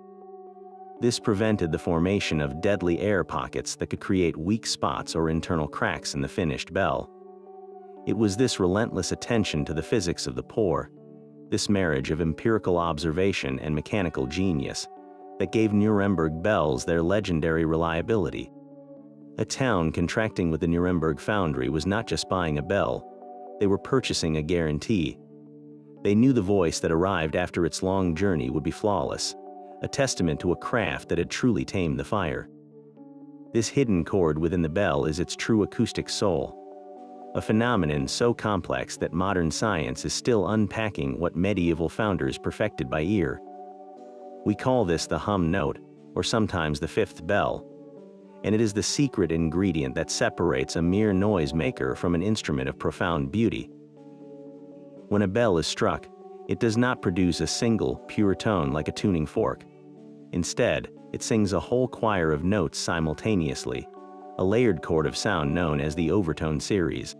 This prevented the formation of deadly air pockets that could create weak spots or internal cracks in the finished bell. It was this relentless attention to the physics of the pour, this marriage of empirical observation and mechanical genius, that gave Nuremberg bells their legendary reliability. A town contracting with the Nuremberg foundry was not just buying a bell, they were purchasing a guarantee. They knew the voice that arrived after its long journey would be flawless, a testament to a craft that had truly tamed the fire. This hidden chord within the bell is its true acoustic soul, a phenomenon so complex that modern science is still unpacking what medieval founders perfected by ear. We call this the hum note, or sometimes the fifth bell, and it is the secret ingredient that separates a mere noisemaker from an instrument of profound beauty. When a bell is struck, it does not produce a single, pure tone like a tuning fork. Instead, it sings a whole choir of notes simultaneously, a layered chord of sound known as the overtone series.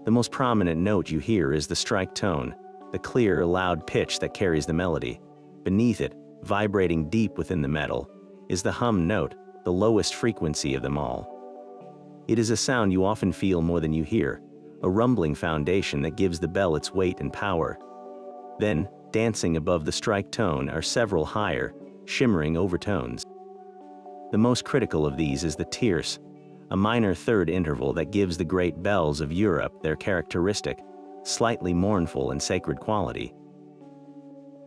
The most prominent note you hear is the strike tone, the clear, loud pitch that carries the melody. Beneath it, vibrating deep within the metal, is the hum note, the lowest frequency of them all. It is a sound you often feel more than you hear, a rumbling foundation that gives the bell its weight and power. Then, dancing above the strike tone are several higher, shimmering overtones. The most critical of these is the tierce, a minor third interval that gives the great bells of Europe their characteristic, slightly mournful and sacred quality.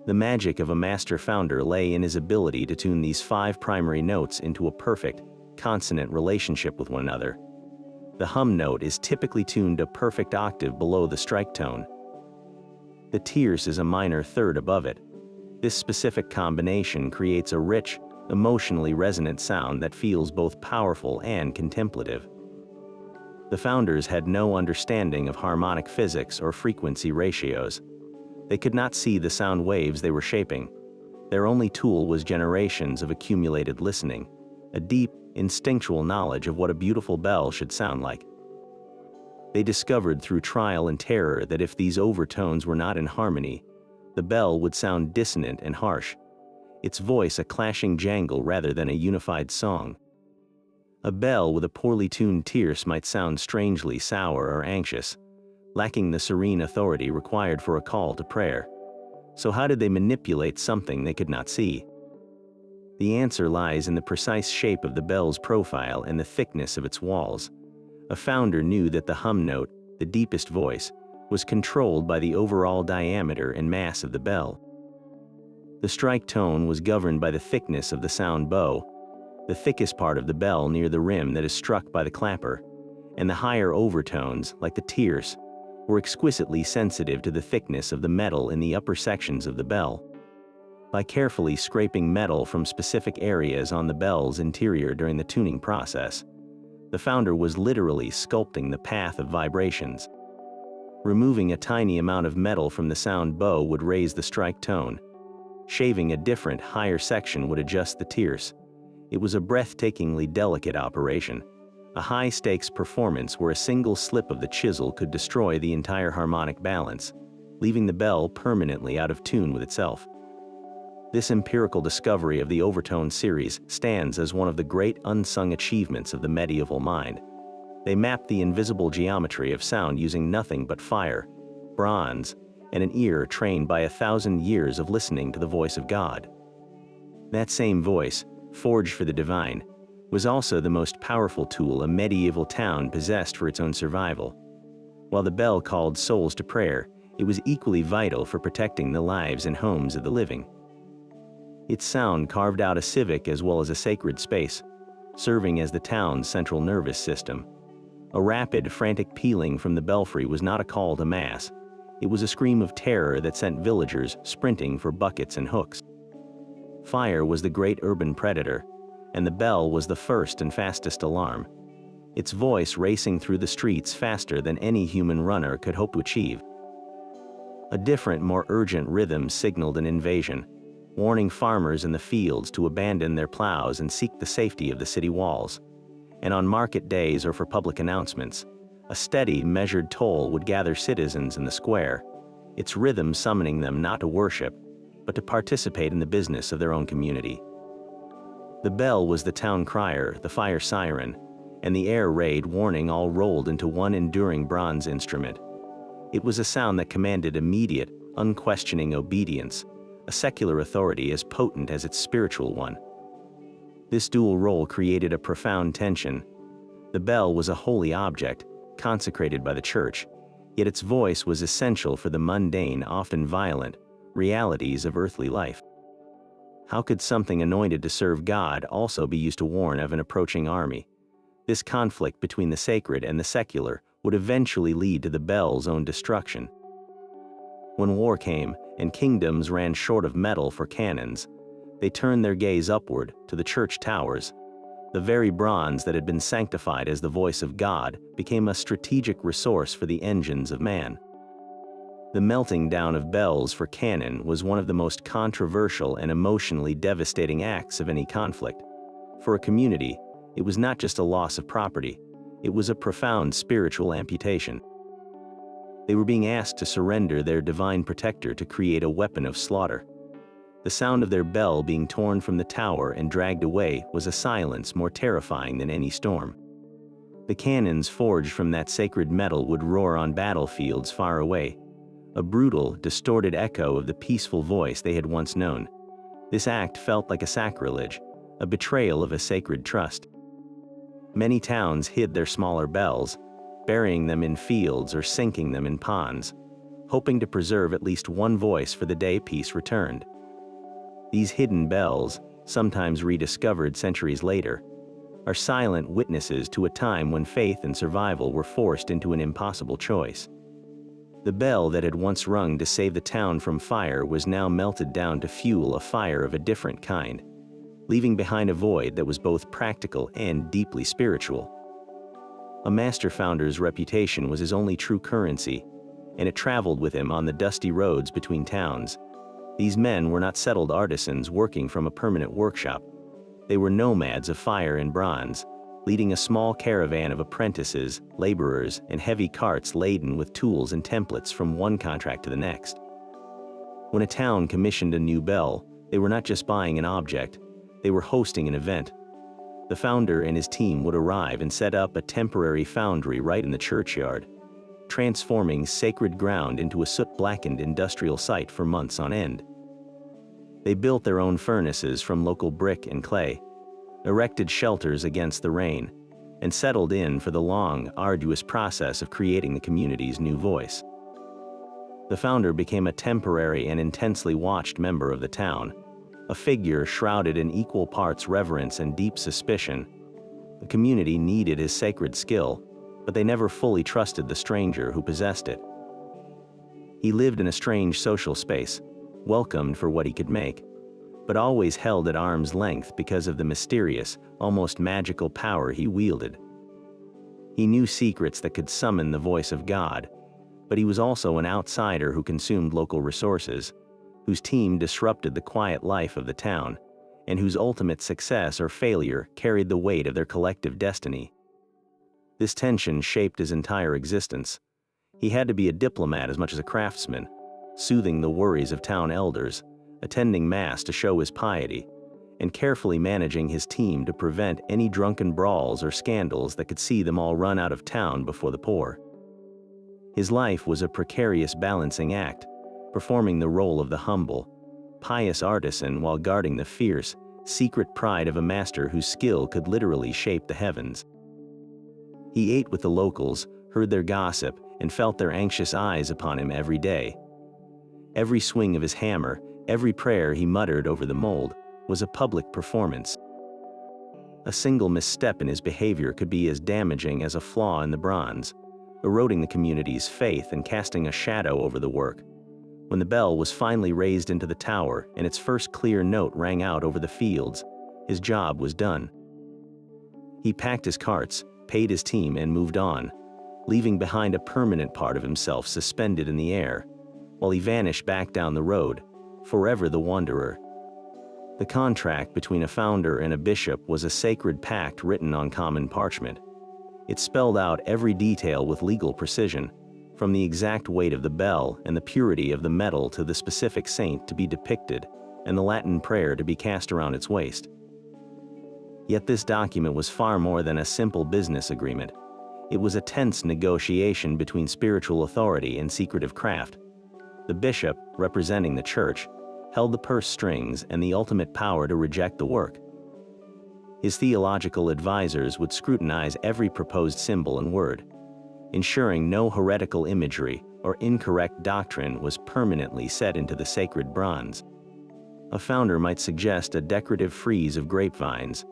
The magic of a master founder lay in his ability to tune these 5 primary notes into a perfect, consonant relationship with one another. The hum note is typically tuned a perfect octave below the strike tone. The tierce is a minor third above it. This specific combination creates a rich, emotionally resonant sound that feels both powerful and contemplative. The founders had no understanding of harmonic physics or frequency ratios. They could not see the sound waves they were shaping. Their only tool was generations of accumulated listening, a deep, instinctual knowledge of what a beautiful bell should sound like. They discovered through trial and terror that if these overtones were not in harmony, the bell would sound dissonant and harsh, its voice a clashing jangle rather than a unified song. A bell with a poorly tuned tierce might sound strangely sour or anxious, lacking the serene authority required for a call to prayer. So how did they manipulate something they could not see? The answer lies in the precise shape of the bell's profile and the thickness of its walls. A founder knew that the hum note, the deepest voice, was controlled by the overall diameter and mass of the bell. The strike tone was governed by the thickness of the sound bow, the thickest part of the bell near the rim that is struck by the clapper, and the higher overtones, like the tierce, were exquisitely sensitive to the thickness of the metal in the upper sections of the bell. By carefully scraping metal from specific areas on the bell's interior during the tuning process, the founder was literally sculpting the path of vibrations. Removing a tiny amount of metal from the sound bow would raise the strike tone. Shaving a different, higher section would adjust the tierce. It was a breathtakingly delicate operation, a high-stakes performance where a single slip of the chisel could destroy the entire harmonic balance, leaving the bell permanently out of tune with itself. This empirical discovery of the overtone series stands as one of the great unsung achievements of the medieval mind. They mapped the invisible geometry of sound using nothing but fire, bronze, and an ear trained by 1,000 years of listening to the voice of God. That same voice, forged for the divine, was also the most powerful tool a medieval town possessed for its own survival. While the bell called souls to prayer, it was equally vital for protecting the lives and homes of the living. Its sound carved out a civic as well as a sacred space, serving as the town's central nervous system. A rapid, frantic pealing from the belfry was not a call to mass. It was a scream of terror that sent villagers sprinting for buckets and hooks. Fire was the great urban predator, and the bell was the first and fastest alarm, its voice racing through the streets faster than any human runner could hope to achieve. A different, more urgent rhythm signaled an invasion, warning farmers in the fields to abandon their plows and seek the safety of the city walls. And on market days or for public announcements, a steady, measured toll would gather citizens in the square, its rhythm summoning them not to worship, but to participate in the business of their own community. The bell was the town crier, the fire siren, and the air raid warning all rolled into one enduring bronze instrument. It was a sound that commanded immediate, unquestioning obedience, a secular authority as potent as its spiritual one. This dual role created a profound tension. The bell was a holy object, consecrated by the church, yet its voice was essential for the mundane, often violent, realities of earthly life. How could something anointed to serve God also be used to warn of an approaching army? This conflict between the sacred and the secular would eventually lead to the bell's own destruction. When war came and kingdoms ran short of metal for cannons, they turned their gaze upward to the church towers. The very bronze that had been sanctified as the voice of God became a strategic resource for the engines of man. The melting down of bells for cannon was one of the most controversial and emotionally devastating acts of any conflict. For a community, it was not just a loss of property, it was a profound spiritual amputation. They were being asked to surrender their divine protector to create a weapon of slaughter. The sound of their bell being torn from the tower and dragged away was a silence more terrifying than any storm. The cannons forged from that sacred metal would roar on battlefields far away, a brutal, distorted echo of the peaceful voice they had once known. This act felt like a sacrilege, a betrayal of a sacred trust. Many towns hid their smaller bells, burying them in fields or sinking them in ponds, hoping to preserve at least one voice for the day peace returned. These hidden bells, sometimes rediscovered centuries later, are silent witnesses to a time when faith and survival were forced into an impossible choice. The bell that had once rung to save the town from fire was now melted down to fuel a fire of a different kind, leaving behind a void that was both practical and deeply spiritual. A master founder's reputation was his only true currency, and it traveled with him on the dusty roads between towns. These men were not settled artisans working from a permanent workshop. They were nomads of fire and bronze, leading a small caravan of apprentices, laborers, and heavy carts laden with tools and templates from one contract to the next. When a town commissioned a new bell, they were not just buying an object, they were hosting an event. The founder and his team would arrive and set up a temporary foundry right in the churchyard, transforming sacred ground into a soot-blackened industrial site for months on end. They built their own furnaces from local brick and clay, erected shelters against the rain, and settled in for the long, arduous process of creating the community's new voice. The founder became a temporary and intensely watched member of the town, a figure shrouded in equal parts reverence and deep suspicion. The community needed his sacred skill, but they never fully trusted the stranger who possessed it. He lived in a strange social space, welcomed for what he could make, but always held at arm's length because of the mysterious, almost magical power he wielded. He knew secrets that could summon the voice of God, but he was also an outsider who consumed local resources, whose team disrupted the quiet life of the town, and whose ultimate success or failure carried the weight of their collective destiny. This tension shaped his entire existence. He had to be a diplomat as much as a craftsman, soothing the worries of town elders, attending mass to show his piety, and carefully managing his team to prevent any drunken brawls or scandals that could see them all run out of town before the poor. His life was a precarious balancing act, performing the role of the humble, pious artisan while guarding the fierce, secret pride of a master whose skill could literally shape the heavens. He ate with the locals, heard their gossip, and felt their anxious eyes upon him every day. Every swing of his hammer, every prayer he muttered over the mold, was a public performance. A single misstep in his behavior could be as damaging as a flaw in the bronze, eroding the community's faith and casting a shadow over the work. When the bell was finally raised into the tower and its first clear note rang out over the fields, his job was done. He packed his carts, paid his team, and moved on, leaving behind a permanent part of himself suspended in the air, while he vanished back down the road, forever the wanderer. The contract between a founder and a bishop was a sacred pact written on common parchment. It spelled out every detail with legal precision, from the exact weight of the bell and the purity of the metal to the specific saint to be depicted and the Latin prayer to be cast around its waist. Yet this document was far more than a simple business agreement. It was a tense negotiation between spiritual authority and secretive craft. The bishop, representing the church, held the purse strings and the ultimate power to reject the work. His theological advisors would scrutinize every proposed symbol and word, ensuring no heretical imagery or incorrect doctrine was permanently set into the sacred bronze. A founder might suggest a decorative frieze of grapevines,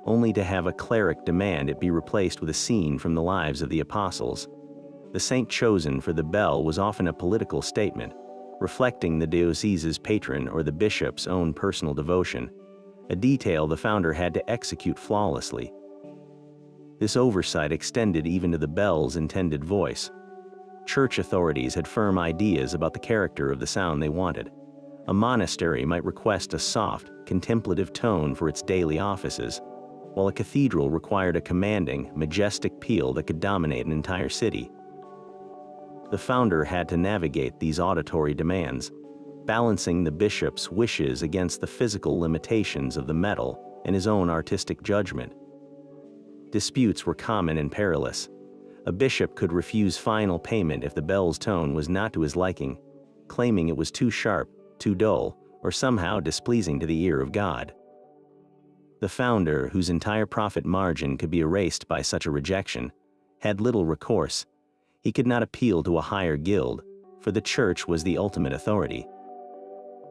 only to have a cleric demand it be replaced with a scene from the lives of the apostles. The saint chosen for the bell was often a political statement, reflecting the diocese's patron or the bishop's own personal devotion, a detail the founder had to execute flawlessly. This oversight extended even to the bell's intended voice. Church authorities had firm ideas about the character of the sound they wanted. A monastery might request a soft, contemplative tone for its daily offices, while a cathedral required a commanding, majestic peal that could dominate an entire city. The founder had to navigate these auditory demands, balancing the bishop's wishes against the physical limitations of the metal and his own artistic judgment. Disputes were common and perilous. A bishop could refuse final payment if the bell's tone was not to his liking, claiming it was too sharp, too dull, or somehow displeasing to the ear of God. The founder, whose entire profit margin could be erased by such a rejection, had little recourse. He could not appeal to a higher guild, for the church was the ultimate authority.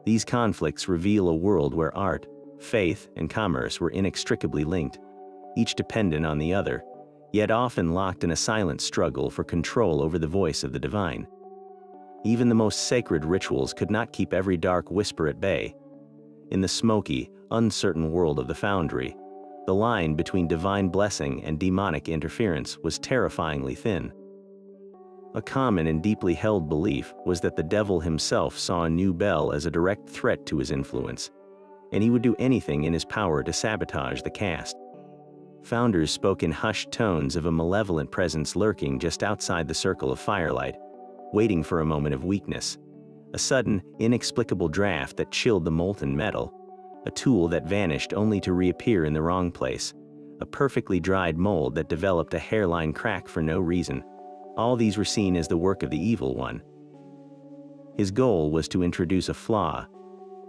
These conflicts reveal a world where art, faith, and commerce were inextricably linked, each dependent on the other, yet often locked in a silent struggle for control over the voice of the divine. Even the most sacred rituals could not keep every dark whisper at bay. In the smoky, uncertain world of the foundry, the line between divine blessing and demonic interference was terrifyingly thin. A common and deeply held belief was that the devil himself saw a new bell as a direct threat to his influence, and he would do anything in his power to sabotage the cast. Founders spoke in hushed tones of a malevolent presence lurking just outside the circle of firelight, waiting for a moment of weakness, a sudden, inexplicable draft that chilled the molten metal, a tool that vanished only to reappear in the wrong place, a perfectly dried mold that developed a hairline crack for no reason. All these were seen as the work of the evil one. His goal was to introduce a flaw,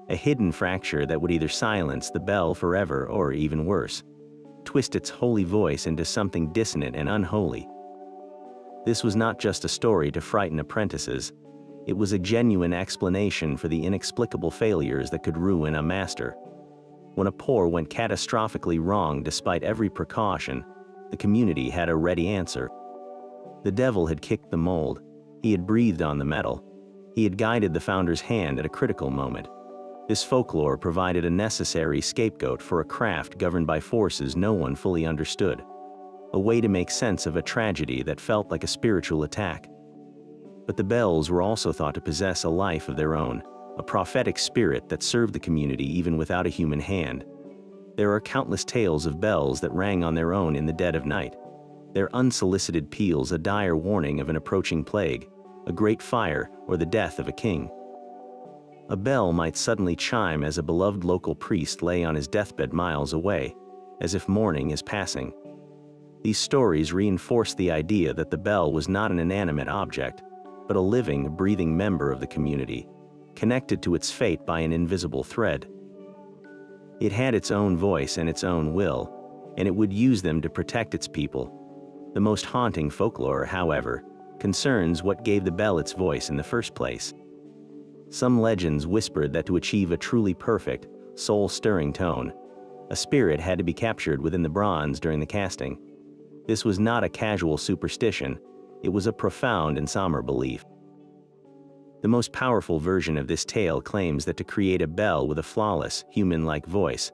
a hidden fracture that would either silence the bell forever or, even worse, twist its holy voice into something dissonant and unholy. This was not just a story to frighten apprentices. It was a genuine explanation for the inexplicable failures that could ruin a master. When a pour went catastrophically wrong despite every precaution, the community had a ready answer. The devil had kicked the mold. He had breathed on the metal. He had guided the founder's hand at a critical moment. This folklore provided a necessary scapegoat for a craft governed by forces no one fully understood, a way to make sense of a tragedy that felt like a spiritual attack. But the bells were also thought to possess a life of their own, a prophetic spirit that served the community even without a human hand. There are countless tales of bells that rang on their own in the dead of night, their unsolicited peals a dire warning of an approaching plague, a great fire, or the death of a king. A bell might suddenly chime as a beloved local priest lay on his deathbed miles away, as if mourning is passing. These stories reinforced the idea that the bell was not an inanimate object, but a living, breathing member of the community, connected to its fate by an invisible thread. It had its own voice and its own will, and it would use them to protect its people. The most haunting folklore, however, concerns what gave the bell its voice in the first place. Some legends whispered that to achieve a truly perfect, soul-stirring tone, a spirit had to be captured within the bronze during the casting. This was not a casual superstition, it was a profound and somber belief. The most powerful version of this tale claims that to create a bell with a flawless, human-like voice,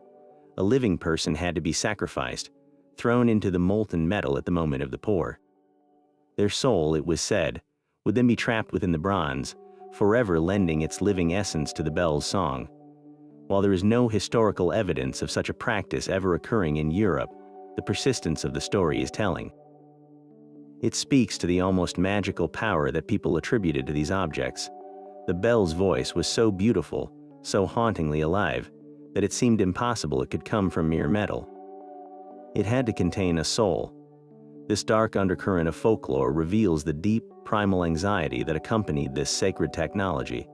a living person had to be sacrificed, thrown into the molten metal at the moment of the pour. Their soul, it was said, would then be trapped within the bronze, forever lending its living essence to the bell's song. While there is no historical evidence of such a practice ever occurring in Europe, the persistence of the story is telling. It speaks to the almost magical power that people attributed to these objects. The bell's voice was so beautiful, so hauntingly alive, that it seemed impossible it could come from mere metal. It had to contain a soul. This dark undercurrent of folklore reveals the deep, primal anxiety that accompanied this sacred technology.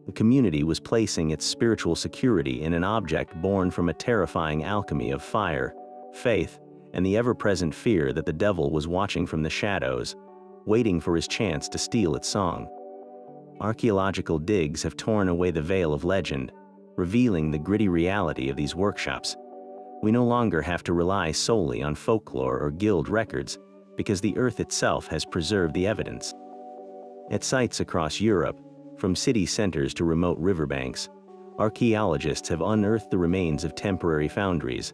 The community was placing its spiritual security in an object born from a terrifying alchemy of fire, faith, and the ever-present fear that the devil was watching from the shadows, waiting for his chance to steal its song. Archaeological digs have torn away the veil of legend, revealing the gritty reality of these workshops. We no longer have to rely solely on folklore or guild records, because the earth itself has preserved the evidence. At sites across Europe, from city centers to remote riverbanks, archaeologists have unearthed the remains of temporary foundries.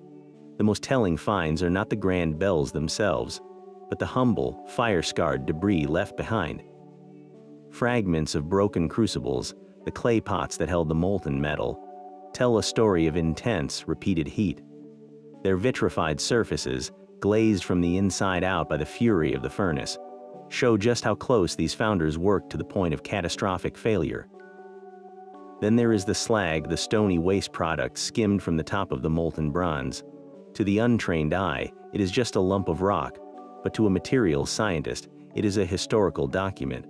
The most telling finds are not the grand bells themselves, but the humble, fire-scarred debris left behind. Fragments of broken crucibles, the clay pots that held the molten metal, tell a story of intense, repeated heat. Their vitrified surfaces, glazed from the inside out by the fury of the furnace, show just how close these founders worked to the point of catastrophic failure. Then there is the slag, the stony waste product skimmed from the top of the molten bronze. To the untrained eye, it is just a lump of rock, but to a materials scientist, it is a historical document.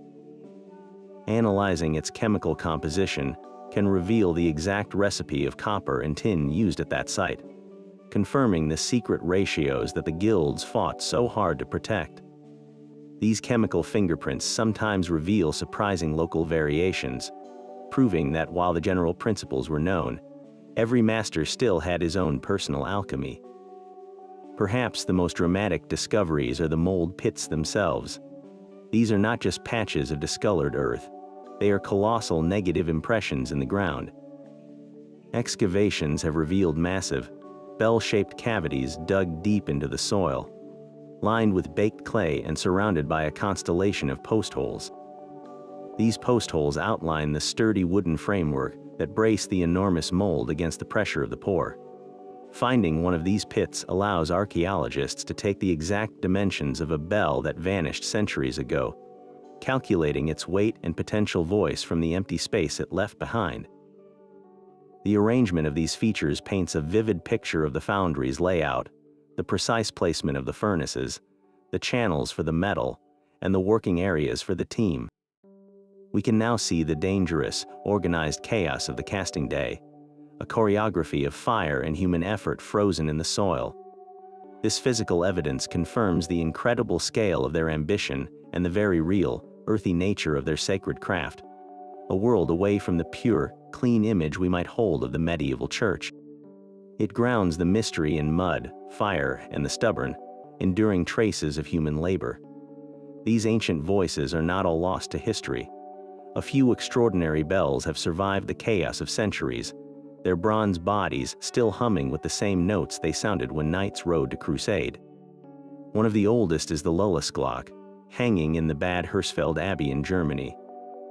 Analyzing its chemical composition can reveal the exact recipe of copper and tin used at that site, confirming the secret ratios that the guilds fought so hard to protect. These chemical fingerprints sometimes reveal surprising local variations, proving that while the general principles were known, every master still had his own personal alchemy. Perhaps the most dramatic discoveries are the mold pits themselves. These are not just patches of discolored earth, they are colossal negative impressions in the ground. Excavations have revealed massive, bell-shaped cavities dug deep into the soil, lined with baked clay and surrounded by a constellation of post holes. These post holes outline the sturdy wooden framework that brace the enormous mold against the pressure of the pour. Finding one of these pits allows archaeologists to take the exact dimensions of a bell that vanished centuries ago, calculating its weight and potential voice from the empty space it left behind. The arrangement of these features paints a vivid picture of the foundry's layout, the precise placement of the furnaces, the channels for the metal, and the working areas for the team. We can now see the dangerous, organized chaos of the casting day, a choreography of fire and human effort frozen in the soil. This physical evidence confirms the incredible scale of their ambition and the very real, earthy nature of their sacred craft, a world away from the pure, clean image we might hold of the medieval church. It grounds the mystery in mud, fire, and the stubborn, enduring traces of human labor. These ancient voices are not all lost to history. A few extraordinary bells have survived the chaos of centuries, their bronze bodies still humming with the same notes they sounded when knights rode to crusade. One of the oldest is the Lullusglock, hanging in the Bad Hersfeld Abbey in Germany.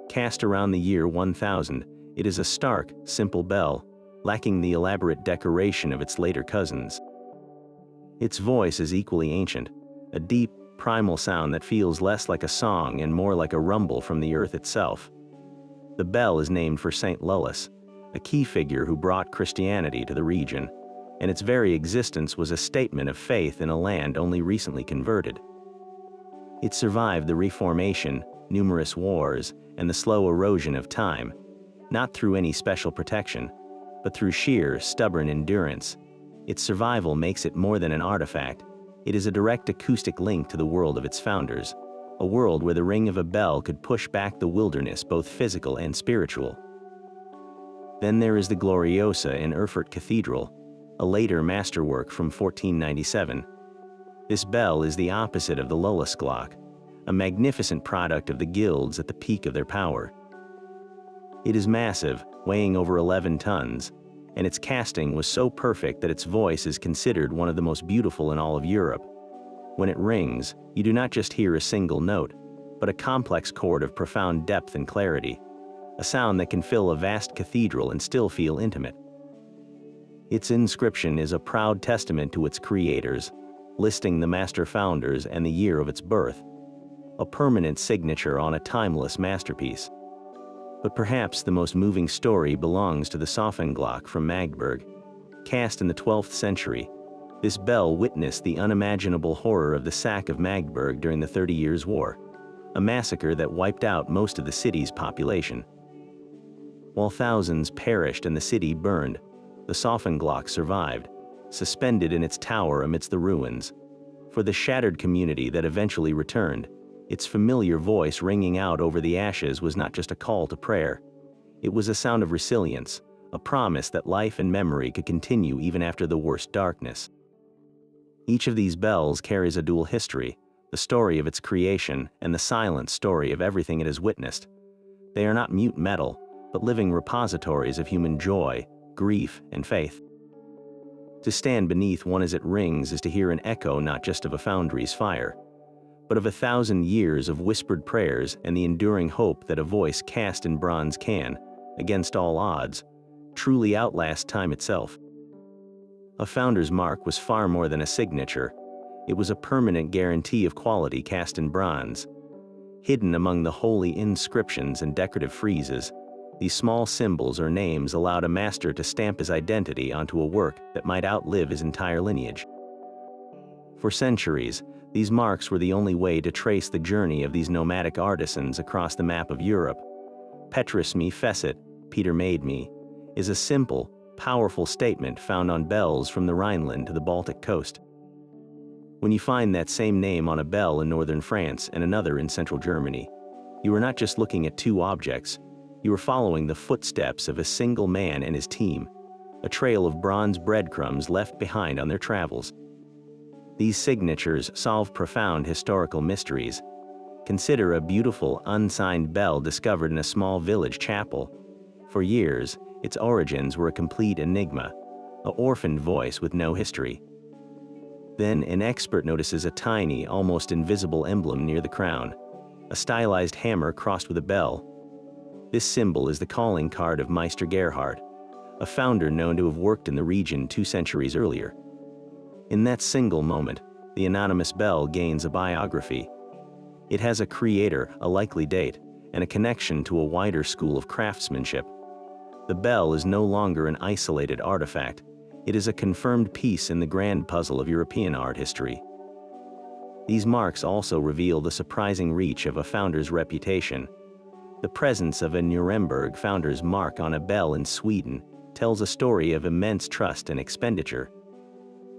Cast around the year 1000, it is a stark, simple bell, lacking the elaborate decoration of its later cousins. Its voice is equally ancient, a deep, primal sound that feels less like a song and more like a rumble from the earth itself. The bell is named for Saint Lullus, a key figure who brought Christianity to the region, and its very existence was a statement of faith in a land only recently converted. It survived the Reformation, numerous wars, and the slow erosion of time, not through any special protection, but through sheer, stubborn endurance. Its survival makes it more than an artifact. It is a direct acoustic link to the world of its founders, a world where the ring of a bell could push back the wilderness, both physical and spiritual. Then there is the Gloriosa in Erfurt Cathedral, a later masterwork from 1497. This bell is the opposite of the Lullusglock, a magnificent product of the guilds at the peak of their power. It is massive, weighing over 11 tons, and its casting was so perfect that its voice is considered one of the most beautiful in all of Europe. When it rings, you do not just hear a single note, but a complex chord of profound depth and clarity, a sound that can fill a vast cathedral and still feel intimate. Its inscription is a proud testament to its creators, listing the master founders and the year of its birth, a permanent signature on a timeless masterpiece. But perhaps the most moving story belongs to the Sopfenglock from Magdeburg. Cast in the 12th century, this bell witnessed the unimaginable horror of the sack of Magdeburg during the 30 Years' War, a massacre that wiped out most of the city's population. While thousands perished and the city burned, the Sopfenglock survived, suspended in its tower amidst the ruins. For the shattered community that eventually returned, its familiar voice ringing out over the ashes was not just a call to prayer. It was a sound of resilience, a promise that life and memory could continue even after the worst darkness. Each of these bells carries a dual history, the story of its creation and the silent story of everything it has witnessed. They are not mute metal, but living repositories of human joy, grief, and faith. To stand beneath one as it rings is to hear an echo not just of a foundry's fire, but of 1,000 years of whispered prayers and the enduring hope that a voice cast in bronze can, against all odds, truly outlast time itself. A founder's mark was far more than a signature. It was a permanent guarantee of quality cast in bronze. Hidden among the holy inscriptions and decorative friezes, these small symbols or names allowed a master to stamp his identity onto a work that might outlive his entire lineage. For centuries, these marks were the only way to trace the journey of these nomadic artisans across the map of Europe. Petrus me fecit, Peter made me, is a simple, powerful statement found on bells from the Rhineland to the Baltic coast. When you find that same name on a bell in northern France and another in central Germany, you are not just looking at two objects, you are following the footsteps of a single man and his team, a trail of bronze breadcrumbs left behind on their travels. These signatures solve profound historical mysteries. Consider a beautiful, unsigned bell discovered in a small village chapel. For years, its origins were a complete enigma, an orphaned voice with no history. Then an expert notices a tiny, almost invisible emblem near the crown, a stylized hammer crossed with a bell. This symbol is the calling card of Meister Gerhard, a founder known to have worked in the region 2 centuries earlier. In that single moment, the anonymous bell gains a biography. It has a creator, a likely date, and a connection to a wider school of craftsmanship. The bell is no longer an isolated artifact. It is a confirmed piece in the grand puzzle of European art history. These marks also reveal the surprising reach of a founder's reputation. The presence of a Nuremberg founder's mark on a bell in Sweden tells a story of immense trust and expenditure.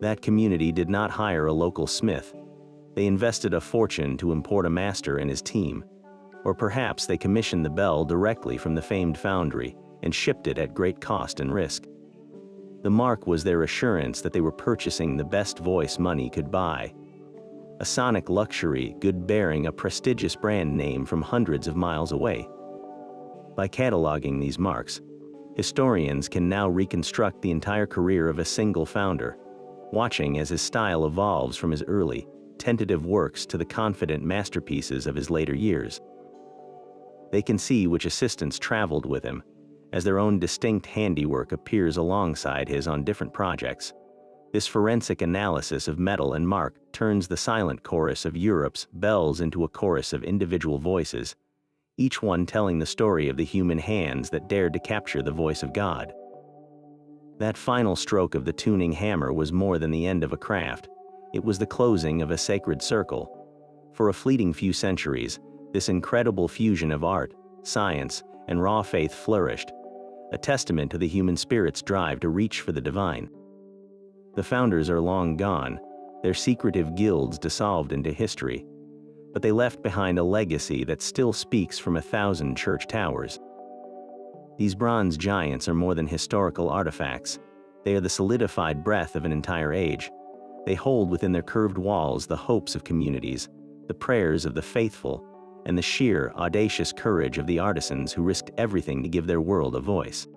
That community did not hire a local smith. They invested a fortune to import a master and his team. Or perhaps they commissioned the bell directly from the famed foundry and shipped it at great cost and risk. The mark was their assurance that they were purchasing the best voice money could buy. A sonic luxury good bearing a prestigious brand name from hundreds of miles away. By cataloging these marks, historians can now reconstruct the entire career of a single founder, watching as his style evolves from his early, tentative works to the confident masterpieces of his later years. They can see which assistants traveled with him, as their own distinct handiwork appears alongside his on different projects. This forensic analysis of metal and mark turns the silent chorus of Europe's bells into a chorus of individual voices, each one telling the story of the human hands that dared to capture the voice of God. That final stroke of the tuning hammer was more than the end of a craft. It was the closing of a sacred circle. For a fleeting few centuries, this incredible fusion of art, science, and raw faith flourished, a testament to the human spirit's drive to reach for the divine. The founders are long gone, their secretive guilds dissolved into history, but they left behind a legacy that still speaks from 1,000 church towers. These bronze giants are more than historical artifacts. They are the solidified breath of an entire age. They hold within their curved walls the hopes of communities, the prayers of the faithful, and the sheer, audacious courage of the artisans who risked everything to give their world a voice.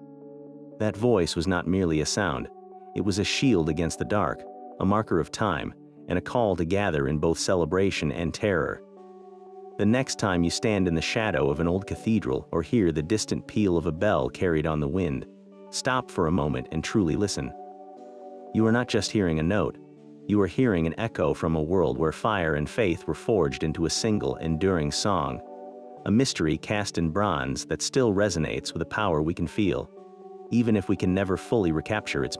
That voice was not merely a sound. It was a shield against the dark, a marker of time, and a call to gather in both celebration and terror. The next time you stand in the shadow of an old cathedral or hear the distant peal of a bell carried on the wind, stop for a moment and truly listen. You are not just hearing a note. You are hearing an echo from a world where fire and faith were forged into a single, enduring song, a mystery cast in bronze that still resonates with a power we can feel, even if we can never fully recapture its